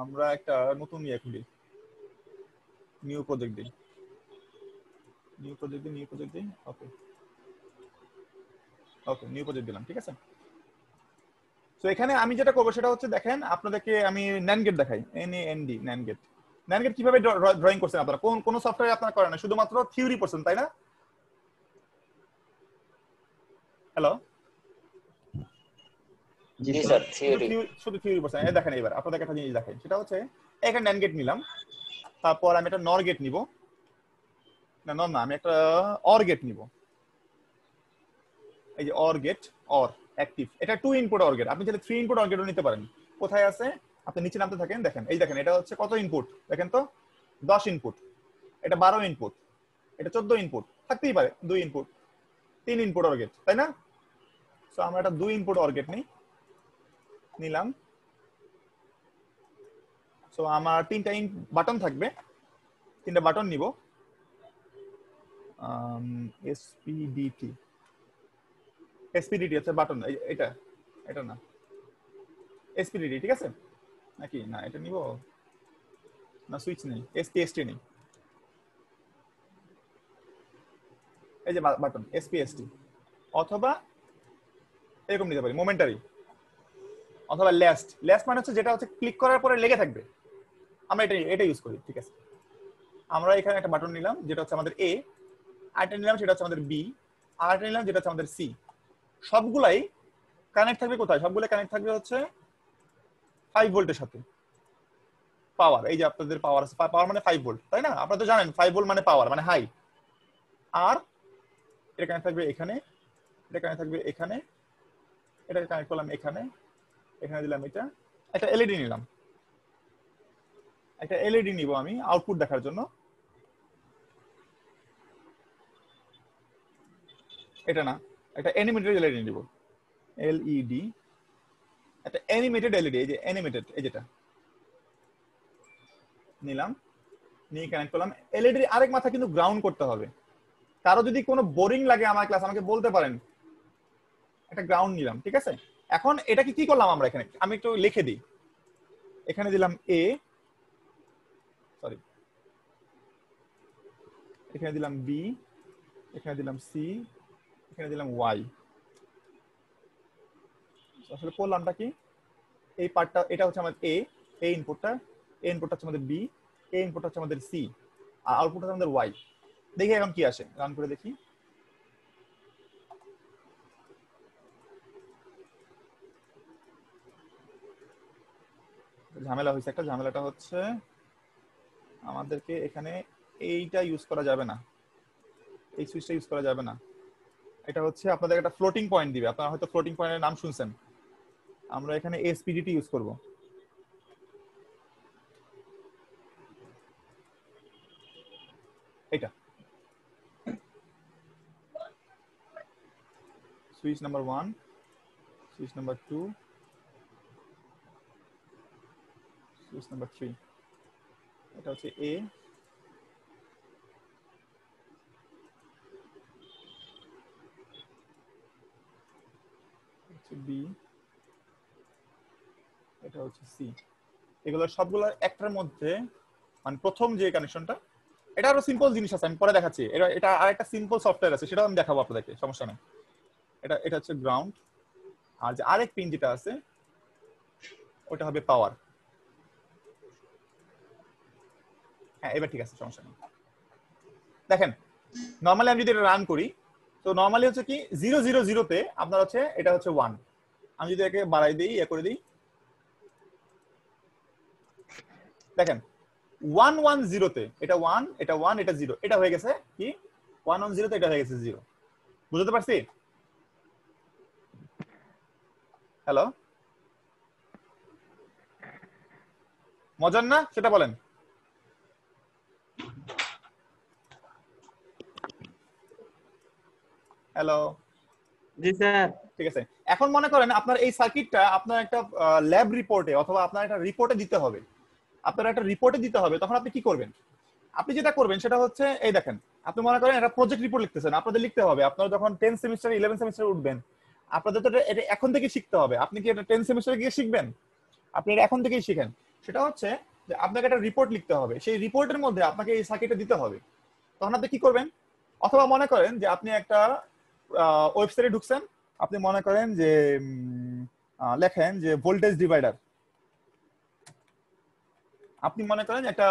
আমরা একটা নতুন ইয়ে খুলি, নিউ প্রজেক্ট দিই, ওকে ওকে, নিউ প্রজেক্ট দিলাম, ঠিক আছে। তো এখানে আমি যেটা করবো সেটা হচ্ছে দেখেন, আপনাদেরকে আমি ন্যান্ড গেট দেখাই, NAND NAND gate. NAND gate কিভাবে ড্রয়িং করছেন আপনারা? কোন সফটওয়্যারে আপনারা করেন না, শুধুমাত্র থিওরি পড়ছেন, তাই না? হ্যালো, জি স্যার, থিওরি। শুধু থিওরি পড়ছেন। এই দেখেন, এবার আপনাদেরকে একটা জিনিস দেখাই, সেটা হচ্ছে এখানে ন্যান্ড গেট নিলাম, তারপর আমি একটা নর গেট নিব, না নর না, আমি একটা অর গেট নিব। এই যে অর গেট, অর অ্যাক্টিভ, এটা 2 ইনপুট অর গেট। আপনি চাইলে 3 ইনপুট অর গেটও নিতে পারেন। কোথায় আছে? আপনি নিচে নামতে থাকেন, দেখেন, এই দেখেন, এটা হচ্ছে কত ইনপুট দেখেন তো, 10 ইনপুট, এটা 12 ইনপুট, এটা 14 ইনপুট, থাকতেই পারে 2 ইনপুট, 3 ইনপুট অর গেট, তাই না? সো আমরা একটা 2 ইনপুট অর গেট নিলাম। সো আমার 3টা বাটন থাকবে, 3টা বাটন নিব। এসপিডিটি হচ্ছে বাটন, এটা এটা না, এসপিডিডি ঠিক আছে নাকি না এটা নিব না সুইচ নেই এসপিএসটি নেই এই যে বাটন এসপিএসটি অথবা এরকম নিতে পারি মোমেন্টারি অথবা লেস্ট মানে হচ্ছে যেটা হচ্ছে ক্লিক করার পরে লেগে থাকবে আমরা এটা ইউজ করি ঠিক আছে আমরা এখানে একটা বাটন নিলাম যেটা হচ্ছে আমাদের এ আরেকটা নিলাম সেটা হচ্ছে আমাদের বি আরেকটা নিলাম যেটা হচ্ছে আমাদের সি সবগুলাই কানেক্ট থাকবে কোথায় সবগুলো কানেক্ট থাকবে হচ্ছে 5 ভোল্টের সাথে পাওয়ার এই যে আপনাদের পাওয়ার আছে পাওয়ার মানে 5 ভোল্ট তাই না আপনারা তো জানেন 5 ভোল্ট মানে পাওয়ার মানে হাই আর এটা কানেক্ট থাকবে এখানে এটা কানেক্ট থাকবে এখানে এটা কানেক্ট করলাম এখানে এখানে দিলাম এটা একটা এলইডি নিলাম একটা এলইডি নিব আমি আউটপুট দেখার জন্য এটা না একটা অ্যানিমেটেড এলইডি নিব এলইডি একটা অ্যানিমেটেড এলইডি এই যে অ্যানিমেটেড এই যেটা নিলাম নিয়ে কানেক্ট করলাম এলইডি আরেক মাথা কিন্তু গ্রাউন্ড করতে হবে কারো যদি কোনো বোরিং লাগে আমার ক্লাস আমাকে বলতে পারেন একটা গ্রাউন্ড নিলাম ঠিক আছে এখন এটাকে কি করলাম আমরা এখানে আমি একটু লিখে দিই এখানে দিলাম এ সরি এখানে দিলাম বি এখানে দিলাম সি এখানে দিলাম ওয়াই আসলে করলামটা কি এই পার্টটা এটা হচ্ছে আমাদের এ ইনপুটটা হচ্ছে আমাদের বি এ ইনপুটটা হচ্ছে আমাদের সি আর আউটপুট হচ্ছে আমাদের ওয়াই দেখি এখন কি আসে রান করে দেখি ঝামেলা হয়েছে একটা ঝামেলাটা হচ্ছে আমাদেরকে এখানে এইটা ইউজ করা যাবে না এই সুইচটা ইউজ করা যাবে না এটা হচ্ছে আপনাদের একটা ফ্লোটিং পয়েন্ট দিবে আপনারা হয়তো ফ্লোটিং পয়েন্টের নাম শুনছেন আমরা এখানে এসপিডিটি ইউজ করব এটা switch number 1 switch number 2 switch number 3 এটা হচ্ছে এ বি এটা হচ্ছে সি এগুলো সবগুলো একটার মধ্যে মানে প্রথম যে কানেকশনটা এটা আরো সিম্পল জিনিস আছে আমি পরে দেখাচ্ছি এটা আরেকটা সিম্পল সফটওয়্যার আছে সেটাও আমি দেখাবো আপনাদেরকে সমস্যা নেই এটা হচ্ছে গ্রাউন্ড আর যে আরেক পিন যেটা আছে ওটা হবে পাওয়ার হ্যাঁ এবার ঠিক আছে সমস্যা নেই দেখেন নরমালি আমি যদি এটা রান করি তো নরমালি হচ্ছে কি 000 তে আপনার হচ্ছে এটা হচ্ছে 1 আমি যদি একে বাড়াই দিই করে দিই দেখেন 110 তে এটা 1 এটা 1 এটা 0 এটা হয়ে গেছে কি 110 তে এটা হয়ে গেছে 0 বুঝতে পারছি হ্যালো মজার না সেটা বলেন হ্যালো জি স্যার ঠিক আছে এখন মনে করেন আপনার এই সার্কিটটা আপনার একটা ল্যাব রিপোর্টে অথবা আপনার একটা রিপোর্টে দিতে হবে আপনার একটা রিপোর্টে দিতে হবে তখন আপনি কি করবেন আপনি যেটা করবেন সেটা হচ্ছে এই দেখেন আপনি মনে করেন একটা প্রজেক্ট রিপোর্ট লিখতেছেন আপনাদের লিখতে হবে আপনারা যখন 10 সেমিস্টার 11 সেমিস্টারে উঠবেন আপনাদের তো এটা এখন থেকে শিখতে হবে আপনি কি এটা 10 সেমিস্টারে গিয়ে শিখবেন আপনি এটা এখন থেকেই শিখেন সেটা হচ্ছে যে আপনাকে একটা রিপোর্ট লিখতে হবে সেই রিপোর্টের মধ্যে আপনাকে এই সার্কিটটা দিতে হবে তখন আপনি কি করবেন অথবা মনে করেন যে আপনি একটা ওয়েবসাইটে ঢুকছেন আপনি মনে করেন যে লেখেন যে ভোল্টেজ ডিভাইডার আপনি মনে করেন একটা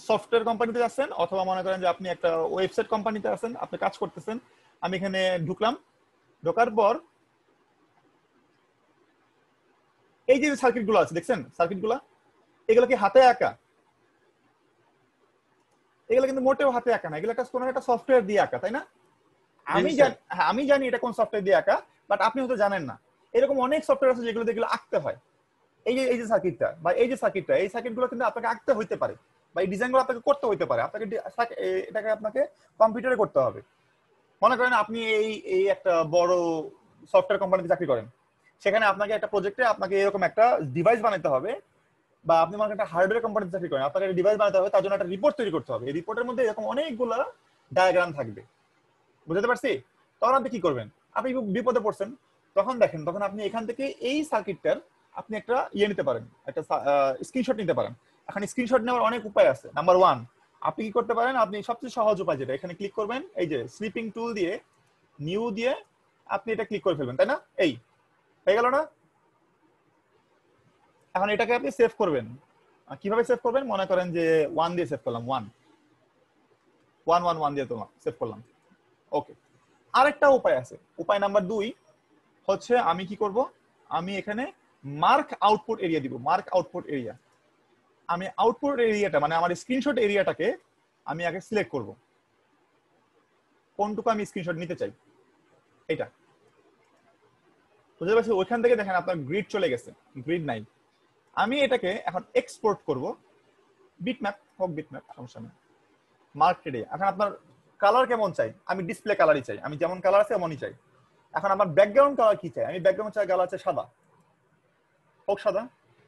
সফটওয়্যার কোম্পানিতে আছেন অথবা মনে করেন যে আপনি একটা ওয়েবসাইট কোম্পানিতে আছেন আপনি কাজ করতেছেন আমি এখানে ঢুকলাম ঢোকার পর এই যে সার্কিটগুলো আছে দেখছেন সার্কিটগুলো এগুলো কি হাতে আঁকা এগুলো কিন্তু মোটেও হাতে আঁকা না এগুলো একটা কোনো একটা সফটওয়্যার দিয়ে আঁকা তাই না আমি জানি এটা কোন সফটওয়্যার দিয়ে আঁকা বাট আপনি হয়তো জানেন না এরকম অনেক সফটওয়্যার আছে যেগুলো দেখলে আঁকতে হয় এই যে সার্কিটটা বা এই সার্কিটগুলো কিন্তু আপনাকে আঁকতে হইতে পারে বা এই ডিজাইনগুলো আপনাকে করতে হইতে পারে আপনাকে এটাকে আপনাকে কম্পিউটারে করতে হবে মনে করেন আপনি এই একটা বড় সফটওয়্যার কোম্পানিতে চাকরি করেন সেখানে আপনাকে একটা প্রজেক্টে আপনাকে এরকম একটা ডিভাইস বানাতে হবে বা আপনি মনে করেন একটা হার্ডওয়্যার কোম্পানিতে চাকরি করেন আপনাকে একটা ডিভাইস বানাতে হবে তার জন্য একটা রিপোর্ট তৈরি করতে হবে এই রিপোর্টের মধ্যে এরকম অনেকগুলো ডায়াগ্রাম থাকবে বুঝতে পারছি তখন আপনি কি করবেন আপনি বিপদে পড়ছেন তখন দেখেন তখন আপনি এখান থেকে এই সার্কিটটার আপনি একটা নিতে পারেন, একটা স্ক্রিনশট নিতে পারেন। এখন স্ক্রিনশট নেওয়ার অনেক উপায় আছে। নাম্বার 1, আপনি কি করতে পারেন, আপনি সবচেয়ে সহজ উপায় যেটা, এখানে ক্লিক করবেন, এই যে স্নিপিং টুল দিয়ে নিউ দিয়ে আপনি এটা ক্লিক করে ফেলবেন, তাই না? এই হয়ে গেল না? এখন এটাকে আপনি সেভ করবেন। কিভাবে সেভ করবেন? মনে করেন যে 1 দিয়ে সেভ করলাম, 1 দিয়ে তোমার সেভ করলাম। ওকে, আরেকটা উপায় আছে। উপায় নাম্বার 2 হচ্ছে আমি কি করব, আমি এখানে মার্ক আউটপুট এরিয়া দিব। মার্ক আউটপুট এরিয়া, আমি আউটপুট এরিয়াটা মানে আমার স্ক্রিনশট এরিয়াটাকে আমি আগে সিলেক্ট করব, কোনটুকু আমি স্ক্রিনশট নিতে চাই। এটা বুঝতে পারছি? ওইখান থেকে দেখেন আপনার গ্রিড চলে গেছে, গ্রিড নাই। আমি এটাকে এখন এক্সপোর্ট করব, বিটম্যাপ হোক, বিটম্যাপ সমস্যা নেই। মার্ক এরিয়া, এখন আপনার কালার কেমন চাই? আমি ডিসপ্লে কালারই চাই, আমি যেমন কালার আছে এমনই চাই। এখন আমার ব্যাকগ্রাউন্ড কালার কি চাই? আমি ব্যাকগ্রাউন্ড চাই কালার আছে সাদা, হোক সাদা।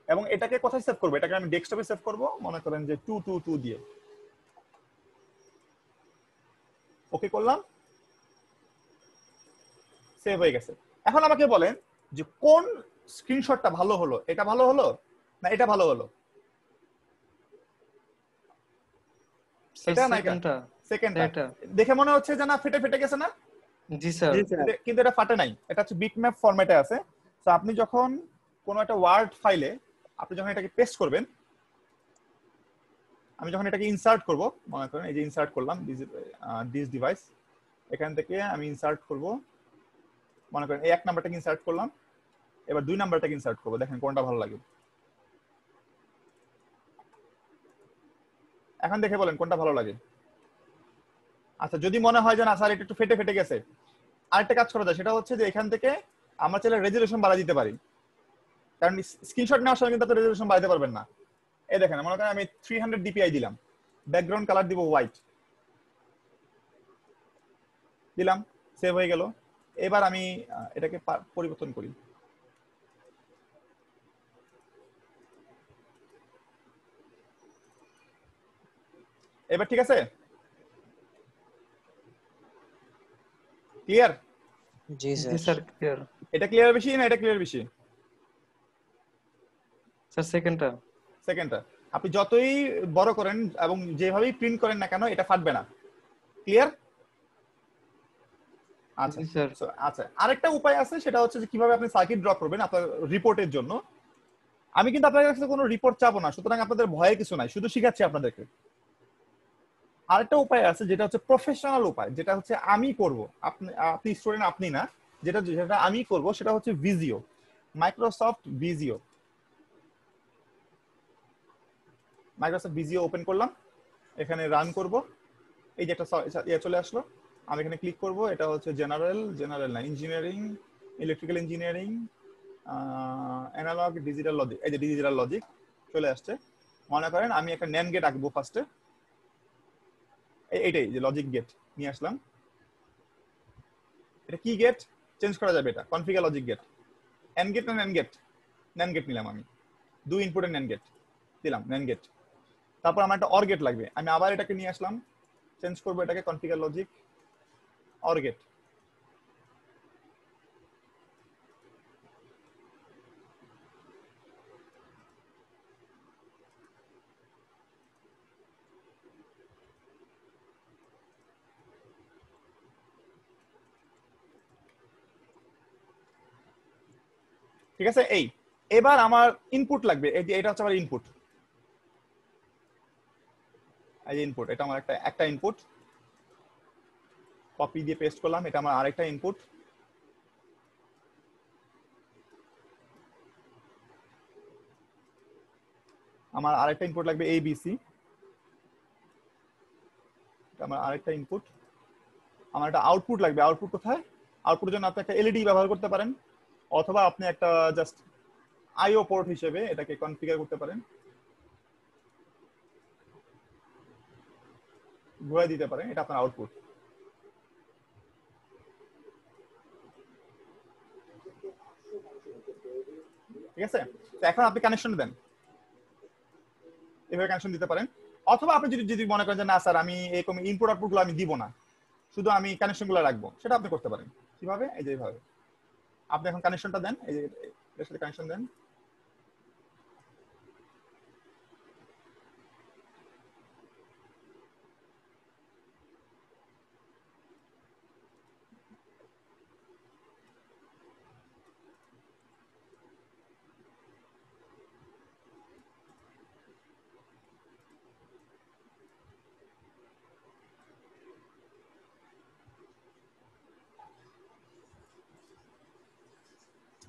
এবং এটাকে কোথায় সেভ করবো? এটাকে আমি ডেস্কটপে সেভ করব, মনে করেন যে 222 দিয়ে। ওকে করলাম, সেভ হয়ে গেছে। এখন আমাকে বলেন যে কোন স্ক্রিনশটটা ভালো হলো, এটা ভালো হলো না এটা ভালো হলো? এটা না এটা, সেকেন্ডটা। দেখে মনে হচ্ছে যে না ফেটে ফেটে গেছে না? জি স্যার। কিন্তু এটা ফাটে নাই, এটা হচ্ছে বিটম্যাপ ফরম্যাটে আছে। তো আপনি যখন কোন একটা ওয়ার্ড ফাইলে আপনি যখন এটাকে পেস্ট করবেন, আমি যখন এটাকে ইনসার্ট করব, মনে করেন এই যে ইনসার্ট করলাম দিস ডিভাইস, এখান থেকে আমি ইনসার্ট করব, মনে করেন এই 1 নাম্বারটাকে ইনসার্ট করলাম, এবার 2 নাম্বারটাকে ইনসার্ট করব, দেখেন কোনটা ভালো লাগে। এখন দেখে বলেন কোনটা ভালো লাগে। আচ্ছা, যদি মনে হয় যে না স্যার এটা একটু ফেটে ফেটে গেছে, আরেকটা কাজ করা যায়, সেটা হচ্ছে যে এখান থেকে আমরা চাইলে রেজোলিউশন বাড়াই দিতে পারি। কারণ স্ক্রিনশট নেওয়ার সময় কিন্তু আপনি রেজোলিউশন বাড়াতে পারবেন না। এই দেখেন, মনে করেন আমি 300 ডিপিআই দিলাম, ব্যাকগ্রাউন্ড কালার দিব হোয়াইট, দিলাম, সেভ হয়ে গেল। এবার আমি এটাকে পরিবর্তন করি। এবার ঠিক আছে? ক্লিয়ার? জি স্যার ক্লিয়ার। এটা ক্লিয়ার বেশি না এটা ক্লিয়ার বেশি? স্যার সেকেন্ডটা। সেকেন্ডটা। আপনি যতই বড় করেন এবং যেভাবেই প্রিন্ট করেন না কেন, এটা ফাটবে না। ক্লিয়ার? আচ্ছা স্যার। আচ্ছা, আরেকটা উপায় আছে, সেটা হচ্ছে যে কিভাবে আপনি সার্কিট ড্র করবেন আপনার রিপোর্টের জন্য। আমি কিন্তু আপনাদের কাছে কোনো রিপোর্ট চাবো না, সুতরাং আপনাদের ভয়ে কিছু নাই, শুধু শিখাচ্ছি আপনাদেরকে। আরেকটা উপায় আছে যেটা হচ্ছে প্রফেশনাল উপায়, যেটা হচ্ছে আমি করব, আপনি স্টুডেন্ট আপনি না, যেটা আমি করব সেটা হচ্ছে ভিজিও, মাইক্রোসফট ভিজিও। মাইক্রোসফট ভিজিও ওপেন করলাম, এখানে রান করব, এই যে একটা চলে আসলো, আমি এখানে ক্লিক করব। এটা হচ্ছে জেনারেল না, engineering, electrical engineering, analogue digital logic. এই যে ডিজিটাল লজিক চলে আসছে। মনে করেন আমি একটা ন্যান্ড গেট আঁকবো ফার্স্টে, এইটাই যে লজিক গেট নিয়ে আসলাম। এটা কি গেট চেঞ্জ করা যাবে, এটা configure logic gate. AND gate না ন্যান্ড গেট? ন্যান্ড গেট নিলাম আমি, 2 ইনপুটের ন্যান্ড গেট দিলাম, ন্যান্ড গেট। তারপর আমার একটা অর গেট লাগবে, আমি আবার এটাকে নিয়ে আসলাম, চেঞ্জ করবো এটাকে কনফিগার লজিক অর গেট। ঠিক আছে? এবার আমার ইনপুট লাগবে, এই যে এটা হচ্ছে আমার ইনপুট, এই যে ইনপুট, এটা আমার একটা ইনপুট, কপি দিয়ে পেস্ট করলাম, এটা আমার আরেকটা ইনপুট। আমার আরেকটা ইনপুট লাগবে এবিসি, এটা আমার আরেকটা ইনপুট। আমার একটা আউটপুট লাগবে, আউটপুট কোথায়? আউটপুটের জন্য আপনি একটা এলইডি ব্যবহার করতে পারেন, অথবা আপনি একটা জাস্ট আইও পোর্ট হিসেবে এটাকে কনফিগার করতে পারেন, ঘুরাই দিতে পারেন, এটা আপনার আউটপুট। ঠিক আছে? তো এখন আপনি কানেকশন দেন, এভাবে কানেকশন দিতে পারেন। অথবা আপনি যদি মনে করেন যে না স্যার আমি এরকম ইনপুট আউটপুট গুলো আমি দিব না, শুধু আমি কানেকশন গুলো রাখবো, সেটা আপনি করতে পারেন। কিভাবে? এই যে এইভাবে আপনি এখন কানেকশনটা দেন, এই যে এর সাথে কানেকশন দেন,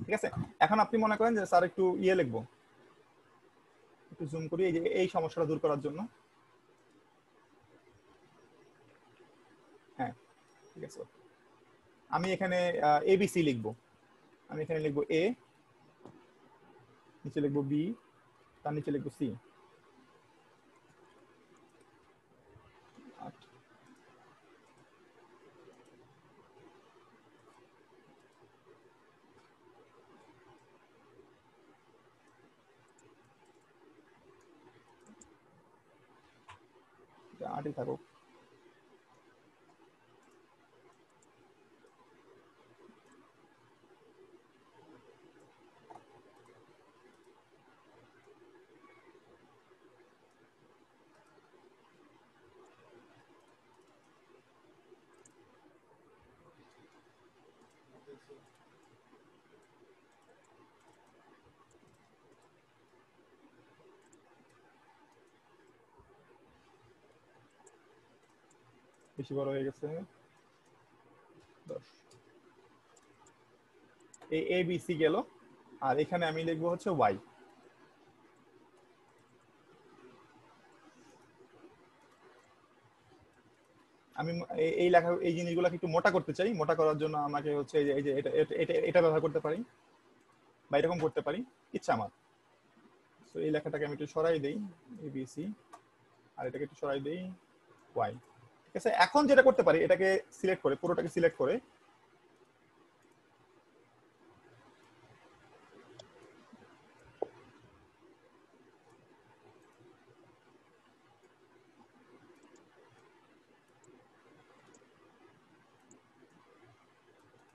ঠিক আছে, এখন আপনি মনে করেন যে স্যার একটু ইয়ে লিখবো, একটু জুম করি এই যে এই সমস্যাটা দূর করার জন্য। হ্যাঁ ঠিক আছে, আমি এখানে এবিসি লিখবো, আমি এখানে লিখবো এ, নিচে লিখবো বি, তার নিচে লিখবো সি। আটই থাকুক। বেশি বড় হয়ে গেছে 10। এই এ বি সি গেল, আর এখানে আমি লিখবো হচ্ছে ওয়াই। আমি এই লেখা এই জিনিসগুলোকে একটু মোটা করতে চাই, মোটা করার জন্য আমাকে হচ্ছে এই যে এটা এটা এটা ব্যবহার করতে পারি বা এরকম করতে পারি, ইচ্ছা আমার। তো এই লেখাটাকে আমি একটু সরাই দেই এ বি সি, আর এটাকে একটু সরাই দেই ওয়াই। ঠিক আছে, এখন যেটা করতে পারি এটাকে সিলেক্ট করে, পুরোটাকে সিলেক্ট করে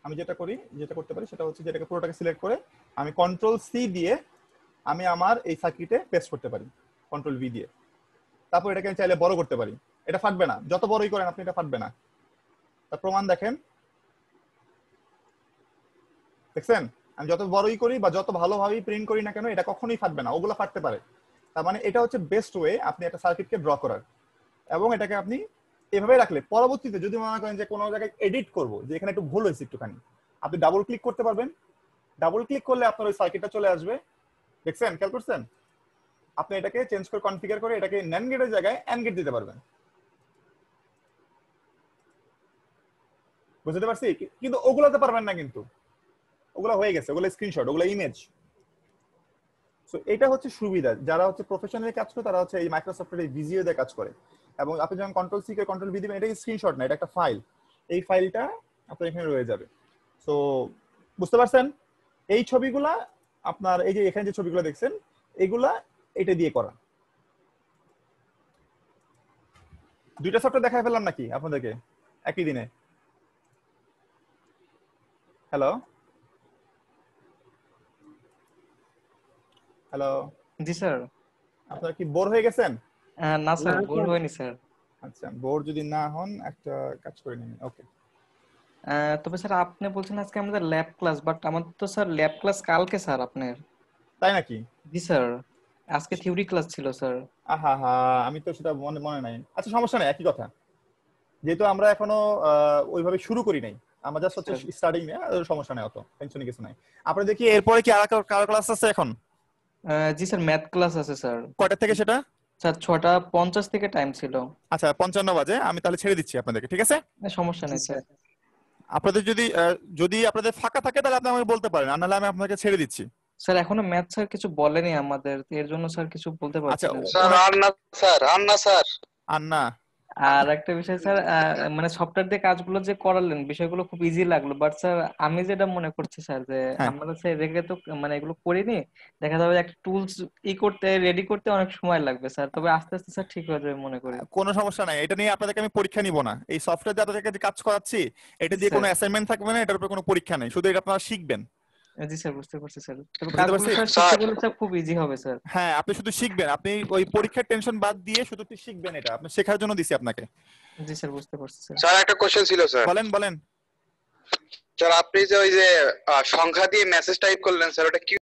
আমি যেটা করতে পারি সেটা হচ্ছে যেটাকে পুরোটাকে সিলেক্ট করে আমি কন্ট্রোল সি দিয়ে আমি আমার এই সার্কিটে পেস্ট করতে পারি, কন্ট্রোল ভি দিয়ে। তারপর এটাকে আমি চাইলে বড় করতে পারি, এটা ফাটবে না, যত বড়ই করেন আপনি এটা ফাটবে না। তার প্রমাণ দেখেন, দেখছেন আমি যত বড়ই করি বা যত ভালোভাবেই প্রিন্ট করি না কেন এটা কখনোই ফাটবে না, ওগুলো ফাটতে পারে। তার মানে এটা হচ্ছে বেস্ট ওয়ে আপনি একটা সার্কিটকে ড্র করার। এবং এটাকে আপনি এভাবে রাখলে পরবর্তীতে যদি মনে করেন যে কোনো জায়গায় এডিট করব, যে এখানে একটু ভুল হয়েছে একটুখানি, আপনি ডাবল ক্লিক করতে পারবেন। ডাবল ক্লিক করলে আপনার ওই সার্কিটটা চলে আসবে, দেখছেন, খেয়াল করছেন? আপনি এটাকে চেঞ্জ করে কনফিগার করে এটাকে ন্যান্ড গেটের জায়গায় অ্যান্ড গেট দিতে পারবেন। বুঝতে পারছি? কিন্তু ওগুলাতে পারবেন না, কিন্তু ওগুলা হয়ে গেছে, ওগুলা স্ক্রিনশট, ওগুলা ইমেজ। সো এটা হচ্ছে সুবিধা, যারা হচ্ছে প্রফেশনালি কাজ করে তারা হচ্ছে এই মাইক্রোসফটের এই ভিজিও দিয়ে কাজ করে। এবং আপনি যখন control C K control V দিবেন, এটা স্ক্রিনশট না, এটা একটা ফাইল, এই ফাইলটা আপনার এখানে রয়ে যাবে। সো বুঝতে পারছেন? এই ছবিগুলা আপনার এই যে এখানে যে ছবিগুলো দেখছেন এগুলা এটা দিয়ে করা। দুইটা সফটওয়্যার দেখাই ফেললাম নাকি আপনাদেরকে একই দিনে? হ্যালো হ্যালো, জি স্যার। আপনারা কি বোর হয়ে গেছেন? না স্যার, বোর হয়নি স্যার। আচ্ছা, বোর যদি না হন একটা কাজ করে নিন। ওকে, তবে স্যার আপনি বলছেন আজকে আমাদের ল্যাব ক্লাস, বাট আমাদের তো স্যার ল্যাব ক্লাস কালকে স্যার আপনার। তাই নাকি? জি স্যার, আজকে থিওরি ক্লাস ছিল স্যার। আহা হা, আমি তো সেটা মনে মনে নাই। আচ্ছা সমস্যা নাই, একই কথা। যেহেতু আমরা এখনো ওইভাবে শুরু করি নাই, আমরা জাস্ট হচ্ছে স্টার্টিং, সমস্যা নাই, অত টেনশনের কিছু নাই। আপনাদের কি এরপরে কি আর কারো ক্লাস আছে এখন? জি স্যার, ম্যাথ ক্লাস আছে স্যার। কয়টা থেকে সেটা? স্যার 6:50 থেকে টাইম ছিল। আচ্ছা 55 বাজে, আমি তাহলে ছেড়ে দিচ্ছি আপনাদেরকে, ঠিক আছে? সমস্যা নেই স্যার। আপনাদের যদি আপনাদের ফাঁকা থাকে তাহলে আপনি আমাকে বলতে পারেন, আর নাহলে আমি আপনাকে ছেড়ে দিচ্ছি। স্যার এখনো ম্যাথ স্যার কিছু বলেনি আমাদের, এর জন্য স্যার কিছু বলতে পারছি আচ্ছা না। স্যার আর না স্যার, আর না স্যার। আর না, আর একটা বিষয় স্যার, মানে সফটওয়্যার দিয়ে কাজগুলো যে করালেন বিষয়গুলো খুব ইজি লাগলো, বাট স্যার আমি যেটা মনে করছি স্যার যে হ্যাঁ আমরা স্যার রেখে তো মানে এগুলো করিনি, দেখা যাবে যে একটা টুলস করতে রেডি করতে অনেক সময় লাগবে স্যার, তবে আস্তে আস্তে স্যার ঠিক হয়ে যাবে মনে করি। কোনো সমস্যা নাই, এটা নিয়ে আপনাদেরকে আমি পরীক্ষা নিব না। এই সফটওয়্যার দিয়ে আপনাদেরকে যে কাজ করাচ্ছি এটা দিয়ে কোনো অ্যাসাইনমেন্ট থাকবে না, এটার উপর কোনো পরীক্ষা নেই, শুধু এটা আপনারা শিখবেন। জি স্যার, বুঝতে পারছি স্যার, তবে বুঝতে কাজগুলো পারছি? স্যার শিখতে গেলে স্যার খুব ইজি হবে স্যার। হ্যাঁ, আপনি শুধু শিখবেন, আপনি ওই পরীক্ষার টেনশন বাদ দিয়ে শুধু শিখবেন, এটা আপনি শেখার জন্য দিছি আপনাকে। জি স্যার, বুঝতে পারছি স্যার। স্যার একটা কোশ্চেন ছিল স্যার। বলেন বলেন। স্যার আপনি যে ওই যে সংখ্যা দিয়ে মেসেজ টাইপ করলেন স্যার, ওটা কি